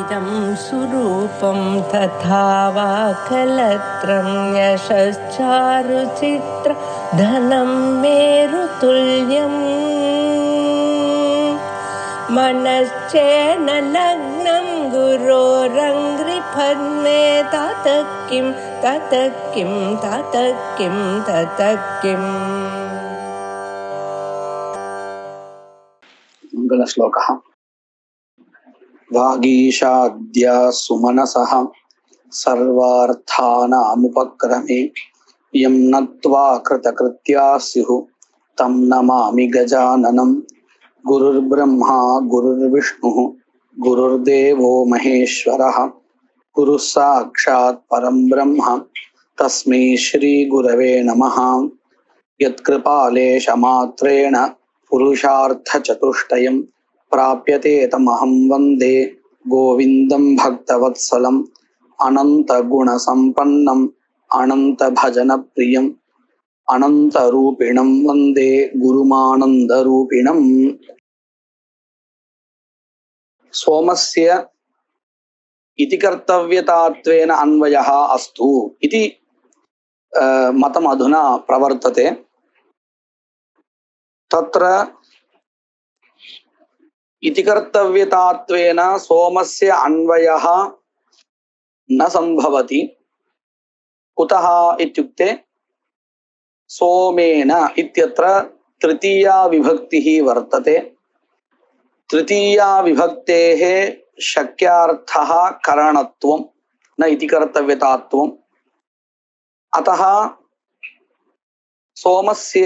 इदं सुरूपं तथा वा कलत्रं यशश्चारुचित्र धनं मेरुतुल्यम् मनश्चेन लग्नं गुरोरङ्घ्रिपद्मे ततः किं ततः किं ततः किं ततः किम्। मंगलश्लोकः। वागीशाद्या सुमनसः सर्वार्थानामुपक्रमे यं नत्वा कृतकृत्या स्युः तं नमामि गजाननं। गुरुर्ब्रह्मा गुरुर्विष्णुः गुरुर्देवो महेश्वरः गुरुः साक्षात् परं ब्रह्म तस्मै श्री गुरवे नमः। यत्कृपालेशमात्रेण पुरुषार्थचतुष्टयं प्राप्यते तमहं वन्दे गोविन्दं भक्तवत्सलम् अनन्तगुणसम्पन्नम् अनन्तभजनप्रियम् अनन्तरूपिणं वन्दे गुरुमानन्दरूपिणम्। सोमस्य इति कर्तव्यतात्वेन अन्वयः अस्तु इति मतम् अधुना प्रवर्तते। तत्र इति कर्तव्यतात्वेन सोमस्य अन्वयः न संभवति। कुतः इत्युक्ते सोमेन इत्यत्र तृतीया विभक्तिः वर्तते। तृतीया विभक्तेः शक्यार्थः करणत्वं न इति कर्तव्यतात्वम्। अतः सोमस्य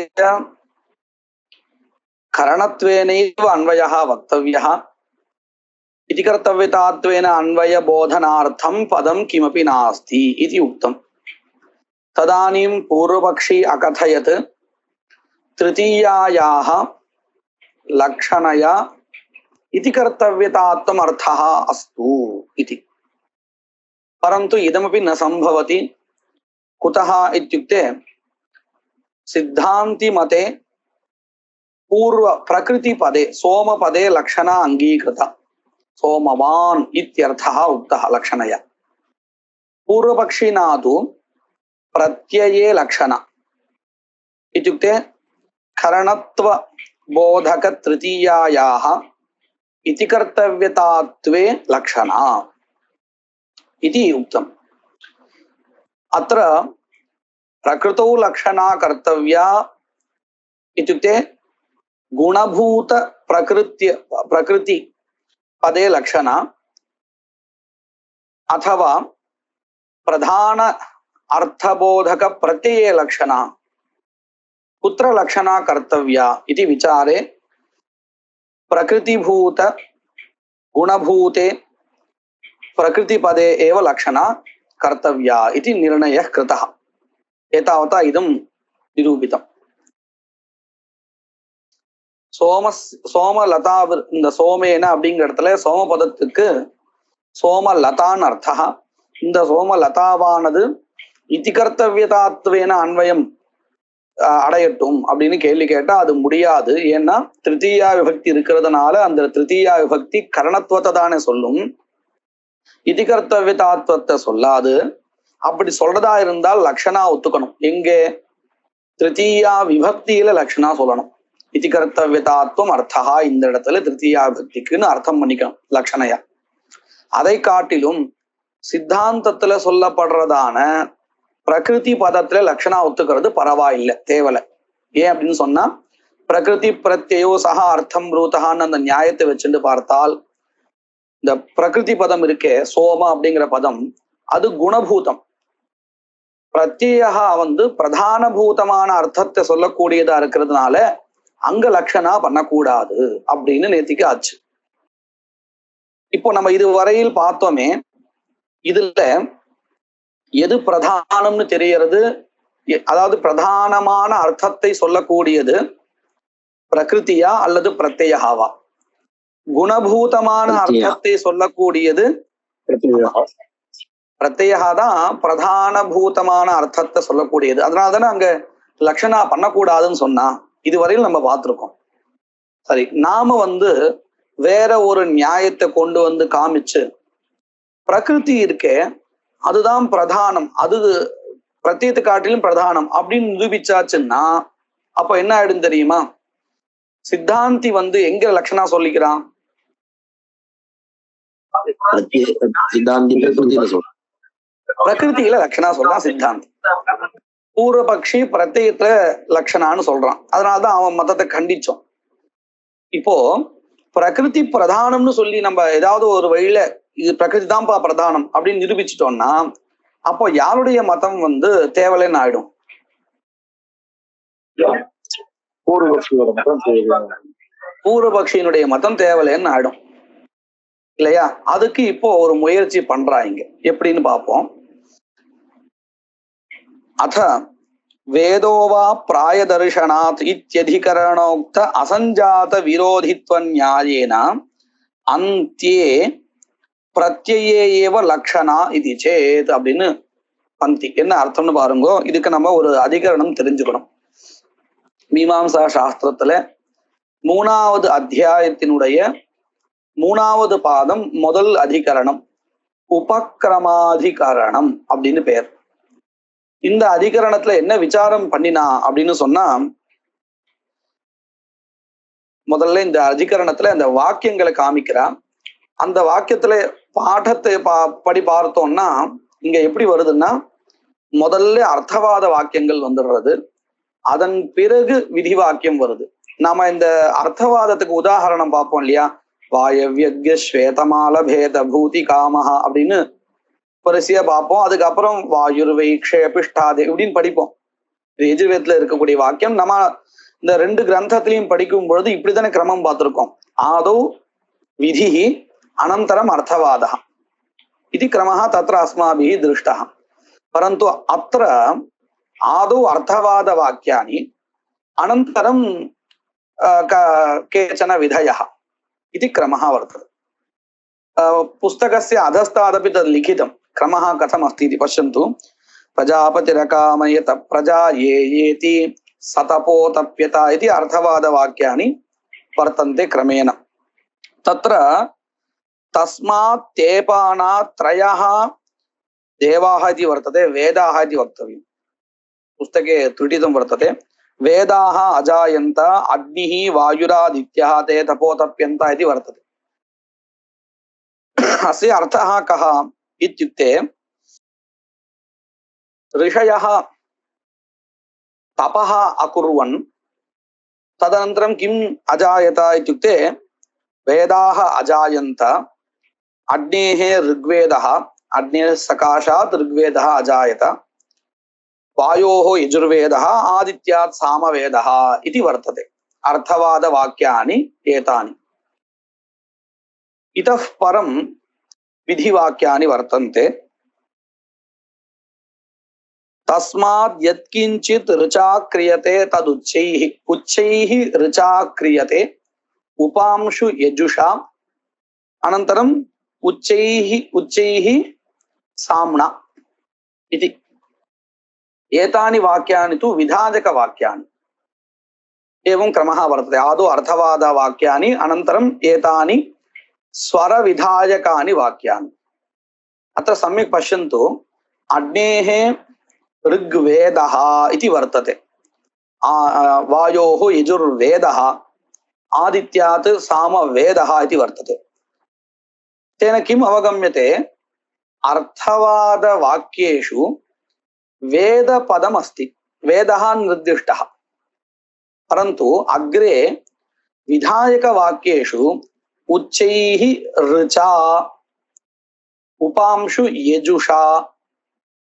करणत्वेनैव अन्वयः वक्तव्यः। इति कर्तव्यतात्वेन अन्वयबोधनार्थं पदं किमपि नास्ति इति उक्तम्। तदानीं पूर्वपक्षी अकथयत् तृतीयायाः लक्षणया इति कर्तव्यतात्वम् अर्थः अस्तु इति। परन्तु इदमपि न संभवति। कुतः इत्युक्ते सिद्धान्ति मते पूर्व प्रकृतिपदे सोमपदे लक्षणा अंगीकृता। सोमवान् इत्यर्थः उक्तः लक्षणया। पूर्वपक्षिणा तु प्रत्यये लक्षण इत्युक्ते करणत्व बोधक तृतीयायाः इति कर्तव्यतात्वे लक्षणा इति उक्तम्। अत्र प्रकृतौ लक्षणा कर्तव्या इत्युक्ते गुणभूत प्रकृति पदे लक्षणा अथवा प्रधान अर्थबोधक प्रत्यये लक्षणा कुत्र लक्षणा कर्तव्या इति विचारे प्रकृतिभूत गुणभूते प्रकृतिपदे एव लक्षणा कर्तव्या इति निर्णयः कृतः। एतावता इदं निरूपितम्। சோமலதா இந்த சோமேன அப்படிங்கிற இடத்துல சோமபதத்துக்கு சோமலதான் அர்த்தம். இந்த சோமலதாவானது இதி கர்த்தவியதாத்வேன அன்வயம் அடையட்டும் அப்படின்னு கேள்வி கேட்டா அது முடியாது. ஏன்னா திருத்தீயா விபக்தி இருக்கிறதுனால அந்த திருத்தீயா விபக்தி கரணத்துவத்தை தானே சொல்லும், இதி கர்த்தவியதாத்வத்தை சொல்லாது. அப்படி சொல்றதா இருந்தால் லக்ஷணா ஒத்துக்கணும். எங்கே? திருத்தீயா விபக்தியில லக்ஷணா சொல்லணும். இதி கர்த்தவியதாத்வம் அர்த்தா இந்த இடத்துல திருத்தீயா விபக்திக்குன்னு அர்த்தம் பண்ணிக்கணும் லக்ஷணையா. அதை காட்டிலும் சித்தாந்தத்துல சொல்லப்படுறதான பிரகிருதி பதத்துல லக்ஷணா ஒத்துக்கிறது பரவாயில்லை, தேவலை. ஏன் அப்படின்னு சொன்னா பிரகிருதி பிரத்யயோ சக அர்த்தம் ரூதகான்னு அந்த நியாயத்தை வச்சுட்டு பார்த்தால் இந்த பிரகிருதி பதம் இருக்கே சோம அப்படிங்கிற பதம் அது குணபூதம். பிரத்யயா பிரதான பூதமான அர்த்தத்தை சொல்லக்கூடியதா இருக்கிறதுனால அங்க லக்ஷணா பண்ணக்கூடாது அப்படின்னு நேத்திக்கு ஆச்சு. இப்போ நம்ம இது வரையில் பார்த்தோமே, இதுல எது பிரதானம்னு தெரியறது, அதாவது பிரதானமான அர்த்தத்தை சொல்லக்கூடியது பிரகிருதியா அல்லது பிரத்யயாவா? குணபூதமான அர்த்தத்தை சொல்லக்கூடியது பிரத்யயா தான் பிரதான பூதமான அர்த்தத்தை சொல்லக்கூடியது. அதனாலதானே அங்க லக்ஷணா பண்ணக்கூடாதுன்னு சொன்னா இதுவரையில் நம்ம பார்த்திருக்கோம். சரி, நாம வேற ஒரு நியாயத்தை கொண்டு காமிச்சு பிரகிருதி இருக்கே அதுதான் பிரதானம், அது பிரத்யத்தை காட்டிலும் பிரதானம் அப்படின்னு நிரூபிச்சாச்சுன்னா அப்ப என்ன ஆயிடும் தெரியுமா? சித்தாந்தி எங்க லட்சணா சொல்லிக்கிறான்? பிரகிருதியில லட்சணா சொல்றான் சித்தாந்தி. பூர்வபக்ஷி பிரத்யத்துல லட்சணான்னு சொல்றான். அதனாலதான் அவன் மதத்தை கண்டிச்சோம். இப்போ பிரகிருதி பிரதானம்னு சொல்லி நம்ம ஏதாவது ஒரு வழியில இது பிரகிருதி தான்ப்பா பிரதானம் அப்படின்னு நிரூபிச்சிட்டோம்னா அப்போ யாருடைய மதம் தேவலைன்னு ஆயிடும்? பூர்வபக்ஷியினுடைய மதம் தேவலைன்னு ஆயிடும் இல்லையா? அதுக்கு இப்போ ஒரு முயற்சி பண்றாங்க. எப்படின்னு பார்ப்போம். அத வேதோவா பிராயதர்ஷனாத் இத்யதிகரணோக்த அசஞ்சாத விரோதித்வ நியாயேன அந்தியே பிரத்யே ஏவ லக்ஷணா இது சேத் அப்படின்னு பந்தி. என்ன அர்த்தம்னு பாருங்க. இதுக்கு நம்ம ஒரு அதிகரணம் தெரிஞ்சுக்கணும். மீமாம்சா சாஸ்திரத்துல 3வது அத்தியாயத்தினுடைய 3வது பாதம் முதல் அதிகரணம் உபக்கிரமாதிகரணம் அப்படின்னு பெயர். இந்த அதிகரணத்துல என்ன விசாரம் பண்ணினா அப்படின்னு சொன்னா, முதல்ல இந்த அதிகரணத்துல அந்த வாக்கியங்களை காமிக்கிறான். அந்த வாக்கியத்துல பாடத்தை படி பார்த்தோம்னா இங்க எப்படி வருதுன்னா, முதல்ல அர்த்தவாத வாக்கியங்கள் வந்துடுறது, அதன் பிறகு விதி வாக்கியம் வருது. நாம இந்த அர்த்தவாதத்துக்கு உதாரணம் பார்ப்போம் இல்லையா? வாயவ்யக்ய ஸ்வேதமால பேத பூதி காமஹா அப்படின்னு வரிசையா பார்ப்போம். அதுக்கப்புறம் வாயுர்வை க்ஷேபிஷ்டாதே இப்படின்னு படிப்போம். இது எஜுர்வேதத்துல இருக்கக்கூடிய வாக்கியம். நம்ம இந்த 2 கிரந்தத்திலையும் படிக்கும் பொழுது இப்படித்தானே கிரமம் பார்த்திருக்கோம். ஆதோ விதி அனந்தரம் அர்த்தவாதா இது கிரமஹ தத்ர அஸ்மாபிஹி திருஷ்டா. பரந்து அத்திர ஆதோ அர்த்தவாத வாக்கியானி அனந்தரம் கேச்சன விதயः இது கிரமஹ வர்த்தते. पुस्तकस्य अधस्तादपि तद् लिखितं क्रमः कथम् अस्ति इति पश्यन्तु. प्रजापतिरकामयत प्रजा ये येति सतपोतप्यत इति अर्थवादवाक्यानि वर्तन्ते क्रमेण. तत्र तस्मात् तेपानात् त्रयः देवाः इति वर्तते, वेदाः इति वक्तव्यं. पुस्तके त्रुटितं वर्तते. वेदाः अजायन्त अग्निः वायुरादित्यः ते तपोतप्यन्त इति वर्तते. अस्य अर्थः कः इत्युक्ते ऋषयः तपः अकुर्वन् तदनन्तरं किम् अजायत इत्युक्ते वेदाः अजायन्त, अग्नेः ऋग्वेदः, अग्नेः सकाशात् ऋग्वेदः अजायत, वायोः यजुर्वेदः, आदित्यात् सामवेदः इति वर्तते. अर्थवादवाक्यानि एतानि. इतः परं विधिवाक्यानि वर्तन्ते. तस्माद् यत्किञ्चित् ऋचा क्रियते तदुच्चैः उच्चैः ऋचा क्रियते उपांशु यजुषा अनन्तरम् उच्चैः साम्ना इति. एतानि वाक्यानि तु विधाजकवाक्यानि. एवं क्रमः वर्तते. आदौ अर्थवादवाक्यानि अनन्तरम् एतानि स्वरविधायकानि वाक्यानि. अत्र सम्यक् पश्यन्तु. अग्नेः ऋग्वेदः इति वर्तते, वायोः यजुर्वेदः, आदित्यात् सामवेदः इति वर्तते. तेन किम् अवगम्यते? अर्थवादवाक्येषु वेदपदम् अस्ति, वेदः निर्दिष्टः. परन्तु अग्रे विधायकवाक्येषु उच्चैः ऋचा, उपांशु यजुषा,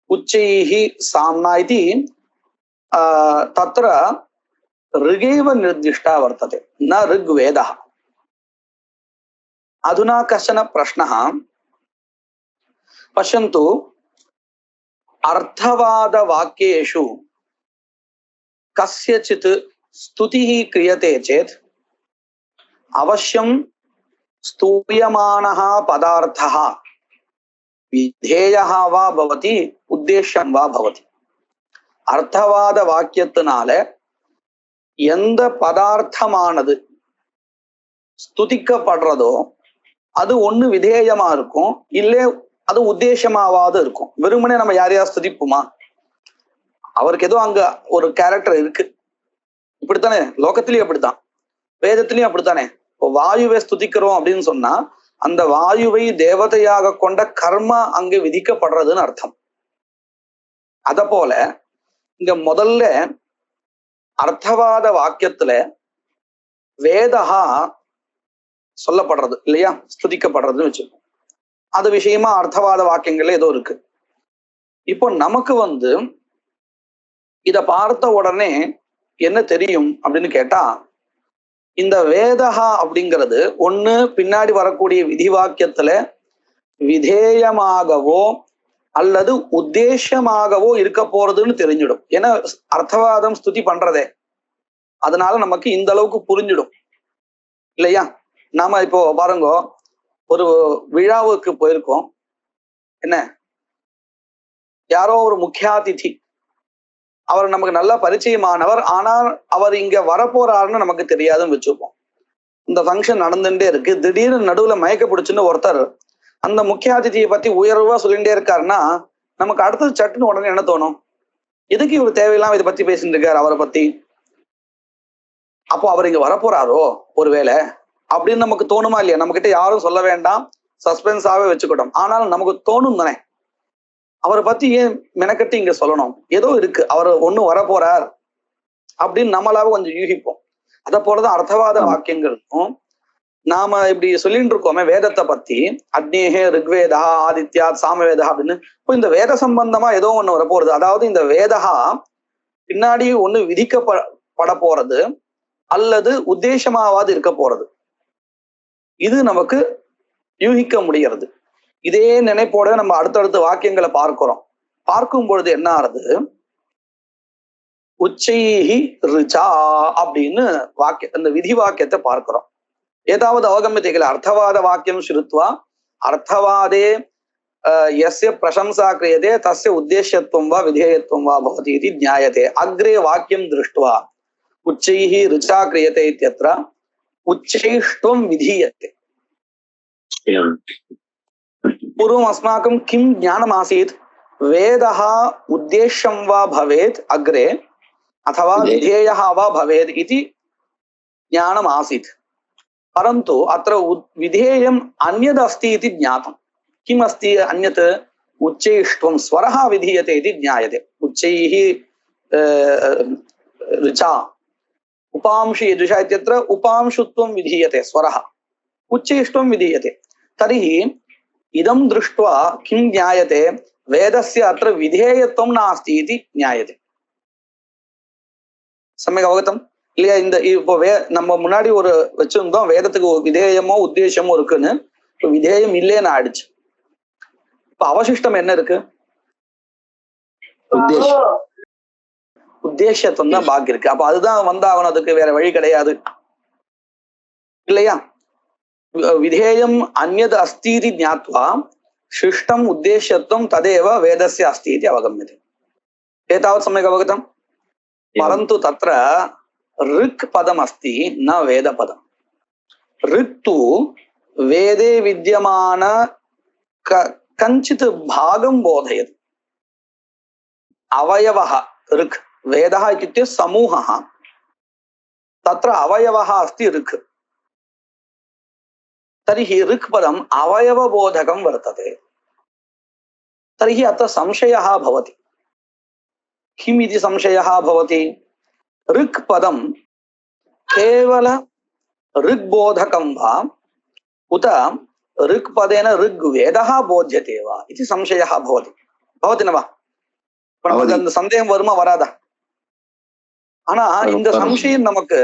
उच्चैः साम्ना इति तत्र ऋगेव निर्दिष्टा वर्तते, न ऋग्वेदः. अधुना कश्चन प्रश्नः. पश्यन्तु, अर्थवादवाक्येषु कस्यचित् स्तुतिः क्रियते चेत् अवश्यं स्तूयमानः पदार्थः विधेयः वा भवति, उद्देश्यं वा भवति. अर्थवाद वाक्यத்தினால எந்த பதார்த்தமானது ஸ்துதிக்கப்படுறதோ அது ஒண்ணு விதேயமா இருக்கும், இல்லை அது உத்தேசமாவாது இருக்கும். வெறுமனே நம்ம யாரையா ஸ்துதிப்போமா? அவருக்கு ஏதோ அங்க ஒரு கேரக்டர் இருக்கு. இப்படித்தானே லோகத்திலயும் அப்படித்தான், வேதத்திலயும் அப்படித்தானே. இப்போ வாயுவை ஸ்துதிக்கிறோம் அப்படின்னு சொன்னா அந்த வாயுவை தேவதையாக கொண்ட கர்மா அங்கே விதிக்கப்படுறதுன்னு அர்த்தம். அத போல இங்க முதல்ல அர்த்தவாத வாக்கியத்துல வேதஹா சொல்லப்படுறது இல்லையா, ஸ்துதிக்கப்படுறதுன்னு வச்சுக்கோம். அது விஷயமா அர்த்தவாத வாக்கியங்கள்ல ஏதோ இருக்கு. இப்போ நமக்கு இத பார்த்த உடனே என்ன தெரியும் அப்படின்னு கேட்டா, இந்த வேதஹா அப்படிங்கிறது ஒண்ணு பின்னாடி வரக்கூடிய விதி வாக்கியத்துல விதேயமாகவோ அல்லது உத்தேசமாகவோ இருக்க போறதுன்னு தெரிஞ்சிடும். ஏன்னா அர்த்தவாதம் ஸ்துதி பண்றதே, அதனால நமக்கு இந்த அளவுக்கு புரிஞ்சிடும் இல்லையா. நாம இப்போ பாருங்க, ஒரு விழாவுக்கு போயிருக்கோம். என்ன, யாரோ ஒரு முக்கியாதிதி, அவர் நமக்கு நல்லா பரிச்சயமானவர், ஆனால் அவர் இங்க வரப்போறாருன்னு நமக்கு தெரியாதுன்னு வச்சுப்போம். இந்த ஃபங்க்ஷன் நடந்துட்டே இருக்கு, திடீர்னு நடுவுல மயக்க பிடிச்சுன்னு ஒருத்தர் அந்த முக்கியாதிதியை பத்தி உயர்வா சொல்லிட்டே இருக்காருன்னா நமக்கு அடுத்தது சட்டுன்னு உடனே என்ன தோணும்? எதுக்கு இவர் தேவையில்லாம இதை பத்தி பேசிட்டு இருக்காரு அவரை பத்தி, அப்போ அவர் இங்க வரப்போறாரோ ஒருவேளை அப்படின்னு நமக்கு தோணுமா இல்லையா? நம்ம கிட்ட யாரும் சொல்ல வேண்டாம், சஸ்பென்ஸாவே வச்சுக்கிட்டோம். ஆனாலும் நமக்கு தோணும் தானே, அவரை பத்தி ஏன் மெனக்கட்டி இங்க சொல்லணும், ஏதோ இருக்கு, அவர் ஒண்ணு வரப்போறார் அப்படின்னு நம்மளாவே கொஞ்சம் யூகிப்போம். அத போலதான் அர்த்தவாத வாக்கியங்களுக்கும் நாம இப்படி சொல்லிட்டு இருக்கோமே வேதத்தை பத்தி, அக்னேஹே ரிக்வேதா ஆதித்யா சாமவேதா அப்படின்னு. இப்போ இந்த வேத சம்பந்தமா ஏதோ ஒண்ணு வரப்போறது, அதாவது இந்த வேதஹா பின்னாடி ஒண்ணு விதிக்கப்பட போறது அல்லது உத்தேசமாவது இருக்க போறது, இது நமக்கு யூகிக்க முடிகிறது. இதே நினைப்போட நம்ம அடுத்தடுத்த வாக்கியங்களை பார்க்கும் பொழுது என்ன ஆறுது, உச்சைஹி ரிச்சா அப்படின்னு அந்த விதி வாக்கியத்தை பார்க்கிறோம். ஏதாவது அவகமியத்தைகள் அர்த்தவாத வாக்கியம் ஸ்ருத்வா அர்த்தவாதே யஸ்ய பிரசம்சா கிரியதே தஸ்ய உத்தேசத்துவம் வா விதேயத்துவம் வா பவதி இதி ஞாயதே அக்ரே வாக்கியம் திருஷ்டுவா உச்சைஹி ரிச்சா கிரியதே இத்யத்ர உச்சைஷ்டுவம் விதீயते. पूर्वम् अस्माकं किं ज्ञानमासीत्, वेदः उद्देश्यं वा भवेत् अग्रे अथवा विधेयः वा भवेत् इति ज्ञानमासीत्. परन्तु अत्र विधेयम् अन्यदस्ति इति ज्ञातम्. किम् अस्ति अन्यत्? उच्चैष्ठ्वं स्वरः विधीयते इति ज्ञायते. उच्चैः ऋचा उपांशि यजुषा इत्यत्र उपांशुत्वं विधीयते, स्वरः उच्चैष्ठ्वं विधीयते. तर्हि इदं दृष्ट्वा किं ज्ञायते, वेदस्य अत्र विधेयत्वं नास्ति इति ज्ञायते. सम्यक् अवगतम् இல்லையா? இந்த இப்போ நம்ம முன்னாடி ஒரு வச்சிருந்தோம், வேதத்துக்கு விதேயமோ உத்தேசமோ இருக்குன்னு. இப்போ விதேயம் இல்லைன்னு ஆயிடுச்சு. இப்ப அவசிஷ்டம் என்ன இருக்கு? உத்தேசத்துவம் தான் பாக்கி இருக்கு. அப்ப அதுதான் வந்தாகணும், அதுக்கு வேற வழி கிடையாது இல்லையா. விதேயம் அந்யத் அஸ்தி இதி ஞாத்வா शिष्टम उद्देश्यत्वं तदेव वेदस्य अस्ति इति अवगम्यते. एतावत् सम्यक् अवगतम्. परन्तु तत्र ऋक् पदम् अस्ति, न वेद पदम्. ऋक् तु वेदे विद्यमान कञ्चित् भागं बोधयति. अवयवः ऋक्, वेदः इत्युक्ते समूहः, तत्र अवयवः अस्ति ऋक्. तर्हि ऋक् पदम् अवयवबोधकं वर्तते. तर्हि अत्र संशयः भवति. किम् इति संशयः भवति? ऋक् पदं केवल ऋग्बोधकं वा उत ऋक् पदेन ऋग्वेदः बोध्यते वा इति संशयः भवति. भवति न वा? நமக்கு அந்த சந்தேகம் வருமா வராதா? ஆனா இந்த சம்சயம் நமக்கு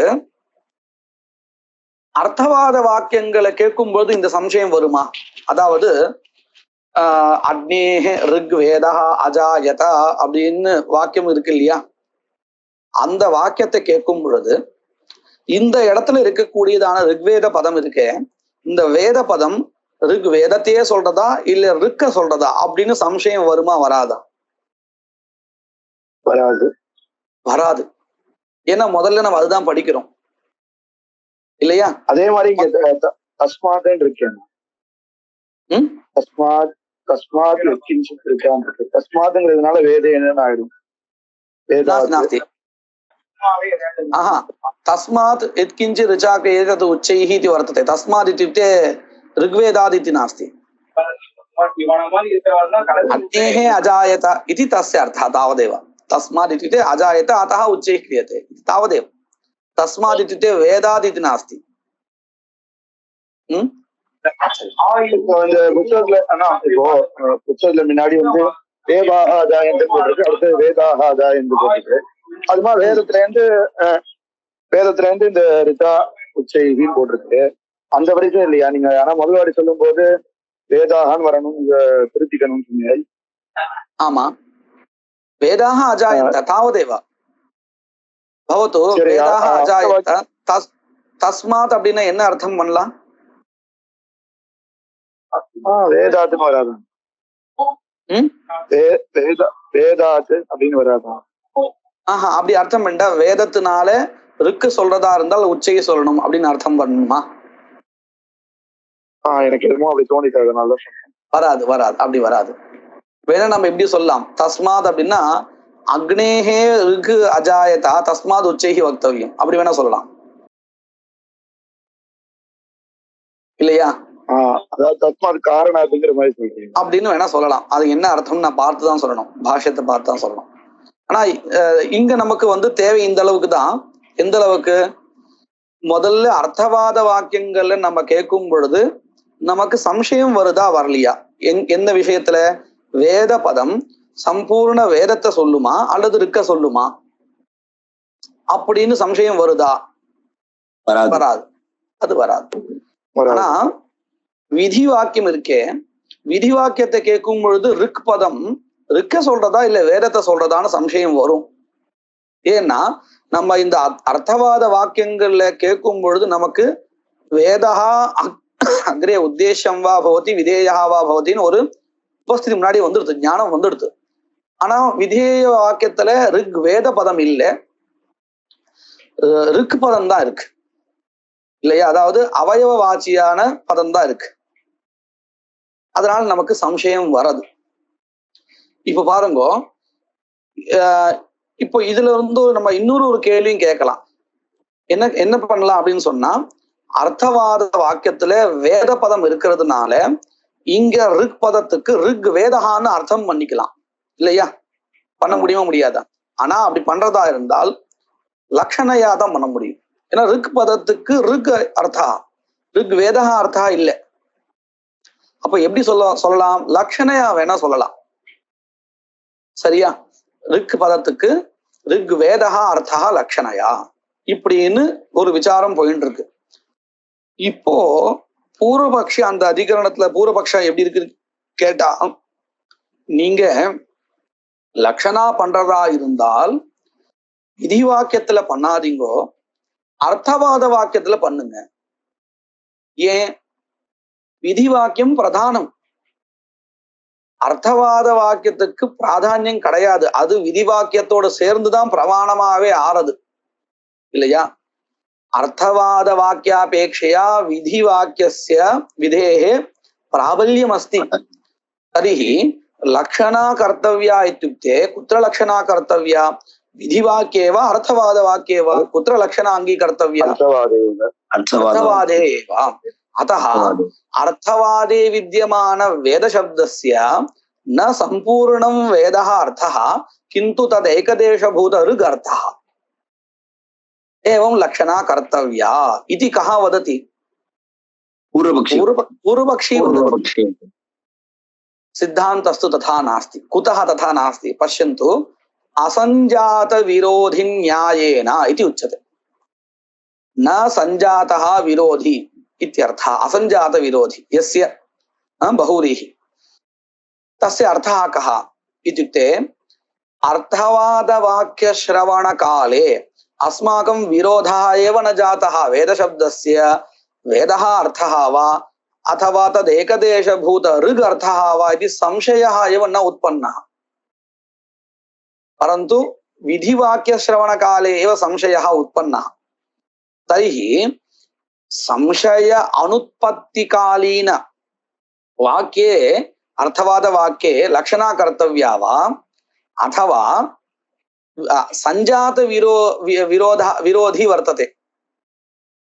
அர்த்தவாத வாக்கியங்களை கேட்கும்போது இந்த சம்சயம் வருமா? அதாவது அக்னேஹ ரிக்வேதா அஜாயதா அப்படின்னு வாக்கியம் இருக்கு இல்லையா, அந்த வாக்கியத்தை கேட்கும் பொழுது இந்த இடத்துல இருக்கக்கூடியதான ரிக்வேத பதம் இருக்கே, இந்த வேத பதம் ரிக்வேதத்தையே சொல்றதா இல்ல ரிக்க சொல்றதா அப்படின்னு சம்சயம் வருமா வராதா? வராது. ஏன்னா முதல்ல நம்ம அதுதான் படிக்கிறோம் இல்லையா. அதே மாதிரி தஸ்மாத் இருக்கு, தஸ்மாத் தஸ்மாத் எத்கிஞ்சித் ரிச்சான்னு இருக்கு. தஸ்மாத்ங்கிறதுனால வேதேன்னு ஆயிடும். नास्ति तस्मात् यत्किञ्चित् ऋचाक एतत् उच्चैः इति वर्तते. तस्मात् इत्युक्ते ऋग्वेदादिति नास्ति. अग्नेः अजायत इति तस्य अर्थः तावदेव. तस्मात् इत्युक्ते अजायत अतः उच्चैः क्रियते तावदेव. तस्मात् इत्युक्ते वेदादिति नास्ति. புத்தகத்துல முன்னாடி தேவாக அஜாயந்து போட்டிருக்கு, அடுத்து வேதாக அஜாயந்து போட்டிருக்கு. அது மாதிரி வேதத்துல இருந்து இந்த ரிதா உச்சைன்னு போட்டிருக்கு. அந்த வரைக்கும் இல்லையா நீங்க? ஆனா முதல் வாடி சொல்லும் போது வேதாகான்னு வரணும், இங்க திருத்திக்கணும்னு சொன்னீங்க. ஆமா, வேதாக அஜாயந்த தாவதேவ பவத்து. வேதாக அஜாயந்த தஸ்மாத் அப்படின்னா என்ன அர்த்தம் பண்ணலாம்? வேதாத்துன்னு வராது. வேதாத்து அப்படின்னு வராதான். அப்படி அர்த்தம் பண்ணா வேதத்தினால ருக்கு சொல்றதா இருந்தால் உச்சையை சொல்லணும் அப்படின்னு அர்த்தம் பண்ணணுமா? எனக்கு எதுவும் அப்படி தோணிக்காதனால வராது வராது அப்படி வராது. வேணா நம்ம எப்படி சொல்லலாம்? தஸ்மாத் அப்படின்னா அக்னேஹே ருக்கு அஜாயதா தஸ்மாத் உச்சைஹி வக்தவ்யம் அப்படி வேணா சொல்லலாம் இல்லையா? அதாவது தஸ்மாத் காரணம் அப்படிங்கிற மாதிரி சொல்றீங்க அப்படின்னு வேணா சொல்லலாம். அது என்ன அர்த்தம் நான் பார்த்துதான் சொல்லணும், பாஷ்யத்தை பார்த்துதான் சொல்லணும். ஆனா இங்க நமக்கு தேவை இந்த அளவுக்கு தான். எந்த அளவுக்கு? முதல்ல அர்த்தவாத வாக்கியங்கள்ல நம்ம கேட்கும் பொழுது நமக்கு சம்சயம் வருதா வரலையா? எந்த விஷயத்துல? வேத பதம் சம்பூர்ண வேதத்தை சொல்லுமா அல்லது இருக்க சொல்லுமா அப்படின்னு சம்சயம் வருதா? வராது, அது வராது. ஆனா விதி வாக்கியம் இருக்கே, விதி வாக்கியத்தை கேட்கும் பொழுது ரிக் பதம் ரிக்க சொல்றதா இல்ல வேதத்தை சொல்றதான்னு சம்சயம் வரும். ஏன்னா நம்ம இந்த அர்த்தவாத வாக்கியங்கள்ல கேட்கும் பொழுது நமக்கு வேதஹா அக்ரே உத்தேசம் வா பவதி விதேயா வா பவதின்னு ஒரு உபஸ்திதி முன்னாடி வந்துடுது, ஞானம் வந்துடுது. ஆனா விதேய வாக்கியத்துல ரிக் வேத பதம் இல்லை, ரிக் பதம் தான் இருக்கு இல்லையா? அதாவது அவயவ வாச்சியான பதம் தான் இருக்கு. அதனால நமக்கு சம்சயம் வரது. இப்ப பாருங்க, இப்போ இதுல இருந்து நம்ம இன்னொரு கேள்வியும் கேட்கலாம். என்ன பண்ணலாம் அப்படின்னு சொன்னா, அர்த்தவாத வாக்கியத்துல வேத பதம் இருக்கிறதுனால இங்க ரிக் பதத்துக்கு ரிக் வேதகான்னு அர்த்தம் பண்ணிக்கலாம் இல்லையா? பண்ண முடியுமா? முடியாதா? ஆனா அப்படி பண்றதா இருந்தால் லக்ஷணையா தான் பண்ண முடியும். ஏன்னா ரிக் பதத்துக்கு ரிக் அர்த்தா, ரிக் வேதகா அர்த்தா இல்லை. அப்ப எப்படி சொல்லலாம்? லக்ஷணையா வேணா சொல்லலாம். சரியா? ரிக் பதத்துக்கு ரிக் வேதகா அர்த்தா லக்ஷணையா இப்படின்னு ஒரு விசாரம் போயிட்டு இருக்கு. இப்போ பூர்வபக்ஷி அந்த அதிகரணத்துல பூர்வபக்ஷம் எப்படி இருக்கு கேட்டா, நீங்க லக்ஷணா பண்றதா இருந்தால் விதி வாக்கியத்துல பண்ணாதீங்கோ, அர்த்தவாத வாக்கியத்துல பண்ணுங்க. ஏன்? விதி வாக்கியம் பிரதானம், அர்த்தவாத வாக்கியத்துக்கு பிராதானியம் கிடையாது. அது விதி வாக்கியத்தோட சேர்ந்துதான் பிரமாணமாவே ஆறது இல்லையா? அர்த்தவாத வாக்கியாபேட்சையா விதி வாக்கியஸ்ய விதேஹே பிராபல்யம் அஸ்தி. தரிஹி லக்ஷணா கர்த்தவ்யா இत्युक्ते कुत्र लक्षणा कर्तव्या? विधि वाक्ये वा अर्थवाद वाक्ये वा? कुत्र लक्षणा अंगीकर्तव्या? अर्थवादे एव। अतः अर्थवादे विद्यमान वेद शब्दस्य न संपूर्णं वेदः अर्थः किन्तु तदेकदेशभूत ऋग् अर्थः एवं लक्षणा कर्तव्या इति कः वदति? पूर्वपक्षी वदति। सिद्धान्तस्तु तथा नास्ति। कुतः तथा नास्ति? पश्यन्तु, असंजात विरोधि न्यायेन इति उच्यते। न संजातः विरोधी इत्यर्थः। असंजात विरोधी यस्य बहुव्रीहि तस्य अर्थः कः इत्युक्ते अर्थवाद वाक्य श्रवण काले अस्माकं विरोधः एव न जातः। वेदशब्दस्य वेदः अर्थः वा अथवा तदेकदेशभूत ऋग् अर्थः वा इति संशयः एव न उत्पन्नः। परन्तु विधिवाक्यश्रवणकाले एव संशयः उत्पन्नः। तर्हि संशय अनुत्पत्तिकालीन वाक्ये अर्थवाद वाक्ये लक्षणा कर्तव्या वा अथवा संजात विरोधी वर्तते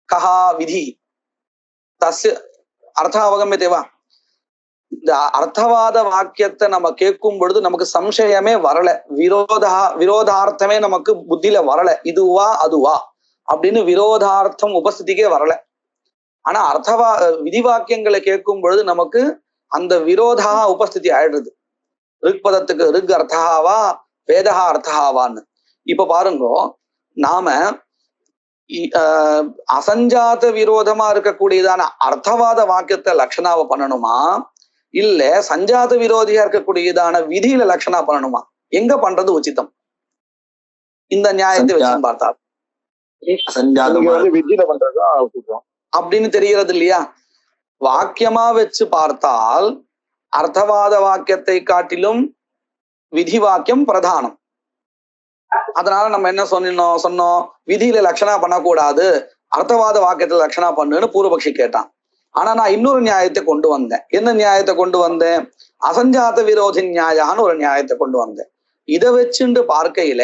कः विधि तस्य अर्थः अवगम्यते वा இந்த அர்த்தவாத வாக்கியத்தை நம்ம கேட்கும் பொழுது நமக்கு சம்சயமே வரல விரோதார்த்தமே நமக்கு புத்தியில வரல இதுவா அதுவா அப்படின்னு விரோதார்த்தம் உபஸ்திதிக்கே வரல ஆனா விதி வாக்கியங்களை கேட்கும் பொழுது நமக்கு அந்த விரோதா உபஸ்திதி ஆயிடுறது ரிக்பதத்துக்கு ரிக் அர்த்தாவா வேதா அர்த்தாவான்னு இப்ப பாருங்க நாம அசஞ்சாத விரோதமா இருக்கக்கூடியதான அர்த்தவாத வாக்கியத்தை லட்சணாவை பண்ணணுமா இல்ல சஞ்சாத விரோதியா இருக்கக்கூடியதான விதியில லட்சணா பண்ணணுமா எங்க பண்றது உச்சிதம் இந்த நியாயத்தை வச்சு பார்த்தா விதியில பண்றதுதான் அப்படின்னு தெரிகிறது இல்லையா வாக்கியமா வச்சு பார்த்தால் அர்த்தவாத வாக்கியத்தை காட்டிலும் விதி வாக்கியம் பிரதானம் அதனால நம்ம என்ன சொன்னோம் விதியில லட்சணா பண்ணக்கூடாது அர்த்தவாத வாக்கியத்துல லட்சணா பண்ணுன்னு பூர்வபக்ஷி கேட்டான் ஆனா நான் இன்னொரு நியாயத்தை கொண்டு வந்தேன் என்ன நியாயத்தை கொண்டு வந்தேன் அசஞ்சாத விரோதி நியாயான்னு ஒரு நியாயத்தை கொண்டு வந்தேன் இதை வச்சுட்டு பார்க்கையில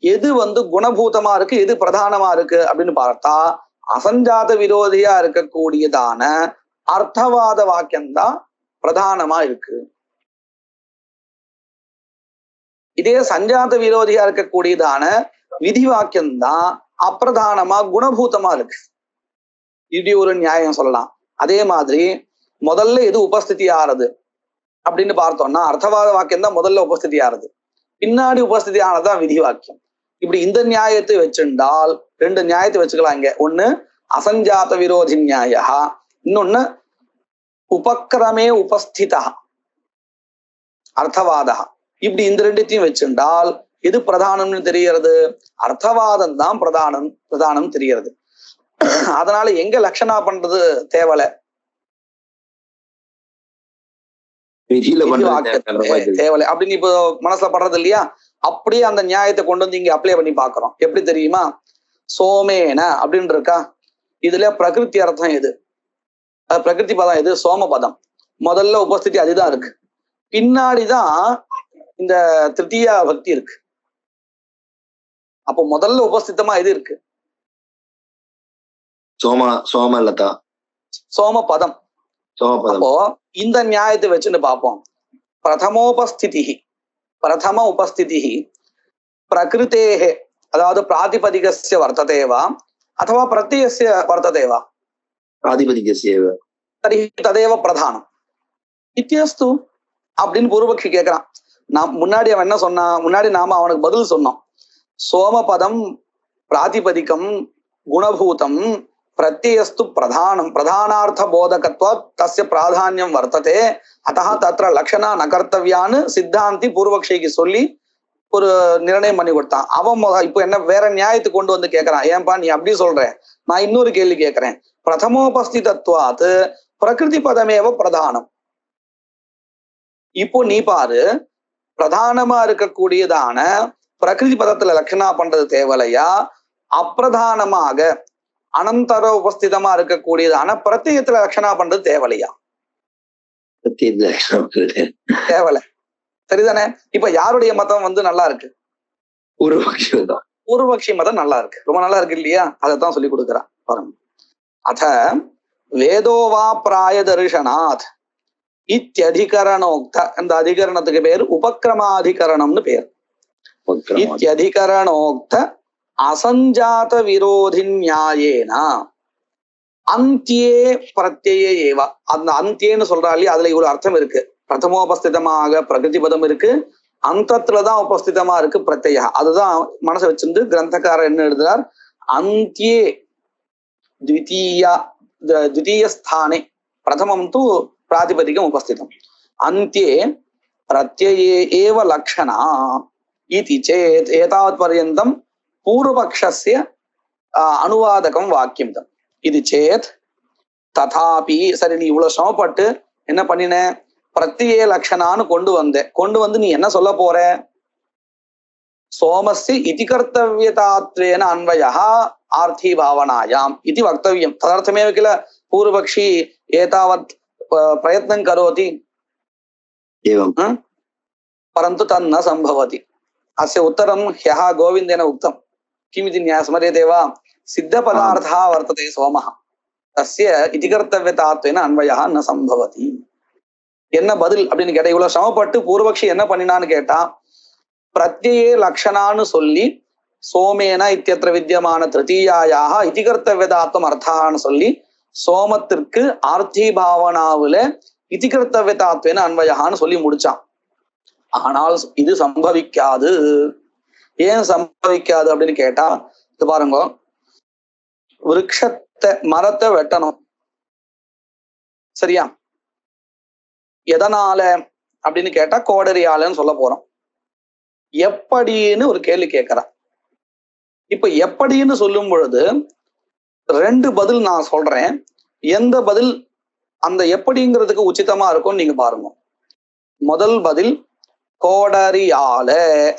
எது குணபூதமா இருக்கு எது பிரதானமா இருக்கு அப்படின்னு பார்த்தா அசஞ்சாத விரோதியா இருக்கக்கூடியதான அர்த்தவாத வாக்கியம்தான் பிரதானமா இருக்கு இதே சஞ்சாத விரோதியா இருக்கக்கூடியதான விதி வாக்கியம்தான் அப்பிரதானமா குணபூதமா இருக்கு இப்படி ஒரு நியாயம் சொல்லலாம் அதே மாதிரி முதல்ல எது உபஸ்திதி ஆறுது அப்படின்னு பார்த்தோம்னா அர்த்தவாத வாக்கியம் தான் முதல்ல உபஸ்திதி ஆறுது பின்னாடி உபஸ்திதி ஆனதுதான் விதி வாக்கியம் இப்படி இந்த நியாயத்தை வச்சுண்டால் ரெண்டு நியாயத்தை வச்சுக்கலாம் இங்க ஒண்ணு அசஞ்சாத விரோதி நியாய இன்னொன்னு உபக்கிரமே உபஸ்திதா அர்த்தவாதா இப்படி இந்த ரெண்டுத்தையும் வச்சுண்டால் எது பிரதானம்னு தெரியறது அர்த்தவாதம் தான் பிரதானம் தெரியறது அதனால எங்க லட்சணா பண்றது தேவலை தேவலை அப்படின்னு இப்போ மனசுல படுறது இல்லையா அப்படியே அந்த நியாயத்தை கொண்டு வந்து இங்க அப்ளை பண்ணி பாக்குறோம் எப்படி தெரியுமா சோமேன அப்படின்னு இருக்கா இதுல பிரகிருதி அர்த்தம் எது பிரகிருதி பதம் எது சோம பதம் முதல்ல உபஸ்திதி அதுதான் இருக்கு பின்னாடிதான் இந்த திருத்தீயா பக்தி இருக்கு அப்போ முதல்ல உபஸ்திதமா எது இருக்கு சோம பதம் அப்போ இந்த நியாயத்தை வச்சுன்னு பார்ப்போம் பிரதம உபஸ்திதி பிரகிருத்தேஹே அதாவது பிராதிபதிகஸ்ய வர்த்ததேவா அथवा பிரத்யஸ்ய வர்த்ததேவா பிராதிபதிகஸ்ய தர்ஹி ததேவ பிரதானம் இத்யஸ்து அப்படின்னு பூர்வபக்ஷி கேட்கிறான் முன்னாடி அவன் என்ன சொன்னான் முன்னாடி நாம அவனுக்கு பதில் சொன்னோம் சோமபதம் பிராதிபதிகம் குணபூதம் பிரத்யஸ்து பிரதானம் பிரதானார்த்த போதகத்வ தஸ்ய பிராதான்யம் வர்த்ததே அத்தஹ தத்ர லக்ஷணா நகர்த்தவியான்னு சித்தாந்தி பூர்வபக்ஷிக்கு சொல்லி ஒரு நிர்ணயம் பண்ணி கொடுத்தான் அவன் இப்போ என்ன வேற நியாயத்தை கொண்டு வந்து கேட்கறான் ஏன்பா நீ அப்படி சொல்ற நான் இன்னொரு கேள்வி கேட்கிறேன் பிரதமோபஸ்திதத்வாத் பிரகிருதி பதமேவ பிரதானம் இப்போ நீ பாரு பிரதானமா இருக்கக்கூடியதான பிரகிருதி பதத்துல லட்சணா பண்றது தேவலையா அப்பிரதானமாக அனந்தர உபஸ்திதமா இருக்கக்கூடியதான பிரத்யத்துல லட்சணா பண்றது தேவலையா தேவலை சரிதானே இப்ப யாருடைய மதம் நல்லா இருக்கு பூர்வபக்ஷி மதம் நல்லா இருக்கு ரொம்ப நல்லா இருக்கு இல்லையா அதைத்தான் சொல்லி கொடுக்குறான் பாருங்க அத வேதோவா பிராய தர்ஷனாத் இத்தியதிகரணோக்த அந்த அதிகரணத்துக்கு பேர் உபக்கிரமாதிகரணம்னு பேர் இத்தியதிகரணோக்த அசஞ்சாத விரோதி நியாயேனா அந்தியே பிரத்யே ஏவா அந்த அந்தியேன்னு சொல்றா இல்லையா அதுல இவ்வளவு அர்த்தம் இருக்கு பிரதமோபஸ்திதமாக பிரகிருதி பதம் இருக்கு அந்தத்துலதான் உபஸ்திதமா இருக்கு பிரத்யா அதுதான் மனசை வச்சிருந்து கிரந்தக்காரர் என்ன எழுதுறார் அந்தியே द्वितीय स्थाने प्रथमं तु प्रातिपदिकम् उपस्थितम् अन्त्ये प्रत्यये एव लक्षणा इति चेत् एतावत्पर्यन्तं पूर्वपक्षस्य अनुवादकं वाक्यं इति चेत् तथापि சரி நீ இவ்வளவு சமப்பட்டு என்ன பண்ணின பிரத்யே லக்ஷணான்னு கொண்டு வந்து நீ என்ன சொல்ல போற सोमस्य इति कर्तव्यतात्वेन अन्वयः आर्थी भावनायाम् इति वक्तव्यम् तदर्थमेव किल पूर्वपक्षी एतावत् प्रयत्नं करोति परन्तु तन्न सम्भवति। अस्य उत्तरं ह्यः गोविन्देन उक्तं। किमिति स्मर्यते वा? सिद्धपदार्थः वर्तते सोमः, तस्य इति कर्तव्यतात्वेन अन्वयः न सम्भवति. என்ன பதில் அப்படின்னு கேட்டா, இவ்வளவு சமப்பட்டு பூர்வபக்ஷி என்ன பண்ணினான்னு கேட்டா, பிரத்யே லக்ஷணான்னு சொல்லி சோமேன இத்தியத்திர வித்தியமான திருத்தீயாயாக இதி கர்த்தவ்யதாத்வம் அர்த்தான்னு சொல்லி சோமத்திற்கு ஆர்த்தி பாவனாவுல இதி கர்த்தவ்யதாத்வேன அன்வயகான்னு சொல்லி முடிச்சான். ஆனால் இது சம்பவிக்காது. ஏன் சம்பவிக்காது அப்படின்னு கேட்டா, இது பாருங்க, விருட்சத்தை மரத்தை வெட்டணும், சரியா? எதனால அப்படின்னு கேட்டா கோடரியாலன்னு சொல்ல போறோம். எப்படின்னு ஒரு கேள்வி கேட்கிறா. இப்ப எப்படின்னு சொல்லும் பொழுது ரெண்டு பதில் நான் சொல்றேன். எந்த பதில் அந்த எப்படிங்கிறதுக்கு உச்சிதமா இருக்கும்னு நீங்க பாருங்க. முதல் பதில் கோடரியால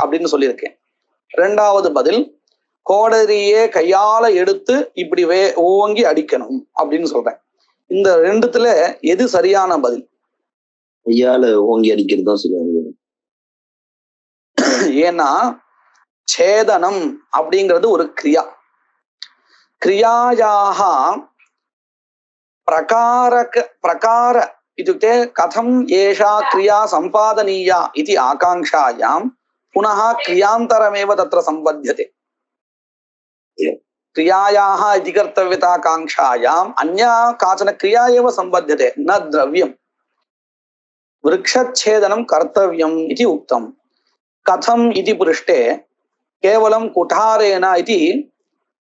அப்படின்னு சொல்லியிருக்கேன். ரெண்டாவது பதில் கோடரியே கையால எடுத்து இப்படி ஓங்கி அடிக்கணும் அப்படின்னு சொல்றேன். இந்த ரெண்டுத்துல எது சரியான பதில்? கையால ஓங்கி அடிக்கிறது தான் சொல்லுவாங்க. ஏன்னா சேதனம் அப்படிங்கிறது ஒரு கிரியா. கிரியாயாக பிரகார इत्युक्ते कथं एषा क्रिया सम्पादनीया इति आकांक्षायां पुनः क्रियान्तरमेव तत्र सम्बध्यते. क्रियायाः इति कर्तव्यताकांक्षायाम् अन्या काचन क्रिया एव सम्बध्यते, न द्रव्यम्. वृक्षच्छेदनं कर्तव्यम् इति उक्तं. कथम् इति पृष्टे केवलं कुठारेण इति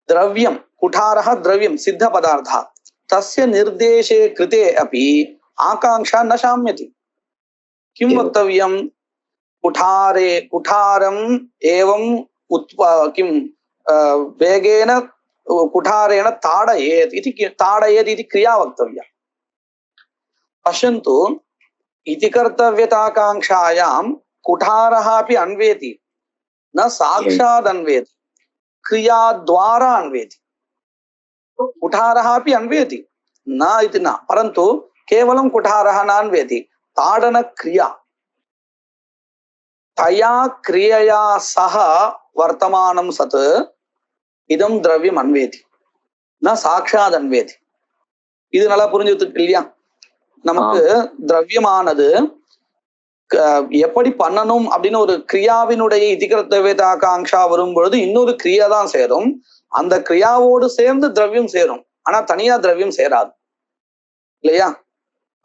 द्रव्यं, कुठारः द्रव्यं सिद्धपदार्थः, तस्य निर्देशे कृते अपि आकांक्षा न शाम्यति. किं वक्तव्यं? कुठारम् एवं किं वेगेन कुठारेण ताडयेत् इति क्रिया वक्तव्या. पश्यन्तु, इति कर्तव्यताकांक्षायां कुठारः अपि अन्वेति, न साक्षात् अन्वेति, क्रियाद्वारा अन्वेति. कुठारः अपि अन्वेति, न इति न, परन्तु केवलं कुठारः नान्वेति, ताडन क्रिया, तया क्रियया सह वर्तमानं सत् इदं द्रव्यम् अन्वेति, न साक्षात् अन्वेति. இது நல்லா புரிஞ்சுட்டு இல்லையா? நமக்கு திரவியமானது எப்படி பண்ணணும் அப்படின்னு ஒரு கிரியாவினுடைய இதிகர்த்தவேதாகாங்ஷா வரும் பொழுது இன்னொரு கிரியா தான் சேரும். அந்த கிரியாவோடு சேர்ந்து திரவியம் சேரும், ஆனா தனியா திரவியம் சேராது இல்லையா?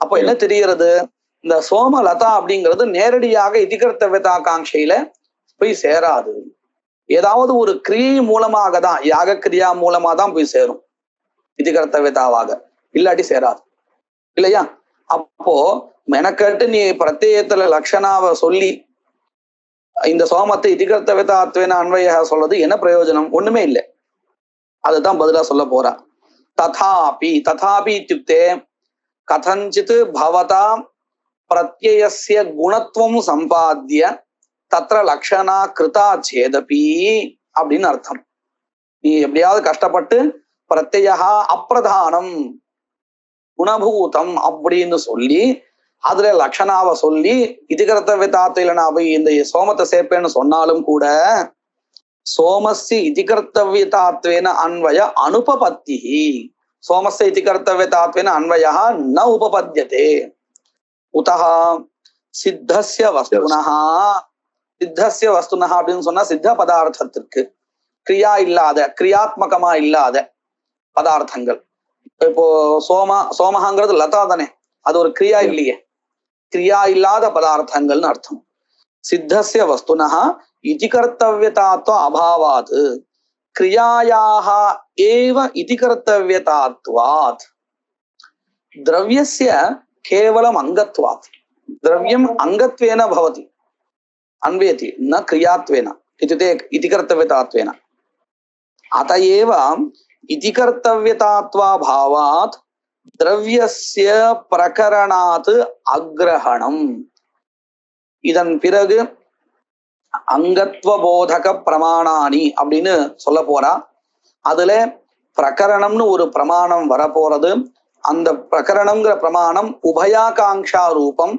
அப்ப என்ன தெரிகிறது? இந்த சோமலதா அப்படிங்கிறது நேரடியாக இதிகர்த்தவேதாகாங்ஷையில போய் சேராது. ஏதாவது ஒரு கிரியை மூலமாக தான், யாக கிரியா மூலமா தான் போய் சேரும் இதிகர்த்தவேதாவாக, இல்லாட்டி சேராது இல்லையா? அப்போ மெனக்கட்டு நீ பிரத்யேகத்துல லட்சணாவை சொல்லி இந்த சோமத்தை இதிகர்த்தவேதாத்வேன அன்வய சொல்றது என்ன பிரயோஜனம்? ஒண்ணுமே இல்லை. அதுதான் பதிலா சொல்ல போறா. ததாபி இत्युक्ते கதஞ்சித் பவதா பிரத்யயஸ்ய குணத்வம் சம்பாத்திய தத்ர லக்ஷணா கிருதா சேதபி அப்படின்னு அர்த்தம். நீ எப்படியாவது கஷ்டப்பட்டு பிரத்யயா அப்பிரதானம் குணபூதம் அப்படின்னு சொல்லி அதுல லக்ஷணாவை சொல்லி இதிகர்த்தவ்யதாத்வேன நான் போய் இந்த சோமத்தை சேர்ப்பேன்னு சொன்னாலும் கூட சோமஸ்ய இதிகர்த்தவ்யதாத்வேன அன்வய அனுபபத்தி, சோமஸ்ய இதிகர்த்தவ்யதாத்வேன அன்வயः ந உபபத்யதே. உதஹ சித்தஸ்ய வஸ்துனஹ, சித்தஸ்ய வஸ்துனஹ அப்படின்னு சொன்னா சித்த பதார்த்தத்திற்கு கிரியா இல்லாத, கிரியாத்மகமா இல்லாத பதார்த்தங்கள். இப்போ சோமஹங்கிறது லதா தானே, அது ஒரு கிரியா இல்லையே, கிரியா இல்லாத பதார்த்தங்கள்னு அர்த்தம். சித்தஸ்ய வஸ்துனஹ இதிகர்த்தவ்யதாத்வ அபாவாத் கிரியாயாஹ ஏவ இதிகர்த்தவ்யதாத்வாத் द्रव्यस्य केवलम् अंगत्वात्, द्रव्यम् अंगत्वेन भवति, अन्वेति न क्रियात्वेन इत्युक्ते इतिकर्तव्यतात्वेन. अतएव इतिकर्तव्यतात्वाभावात् द्रव्यस्य प्रकरणात् अग्रहणम्. இதன் பிறகு அங்கத்வபோதக பிரமாணானி அப்படின்னு சொல்ல போறா. அதுல பிரகரணம்னு ஒரு பிரமாணம் வரப்போறது. அந்த பிரகரணம்ங்கிற பிரமாணம் உபயாகாங்ஷா ரூபம்,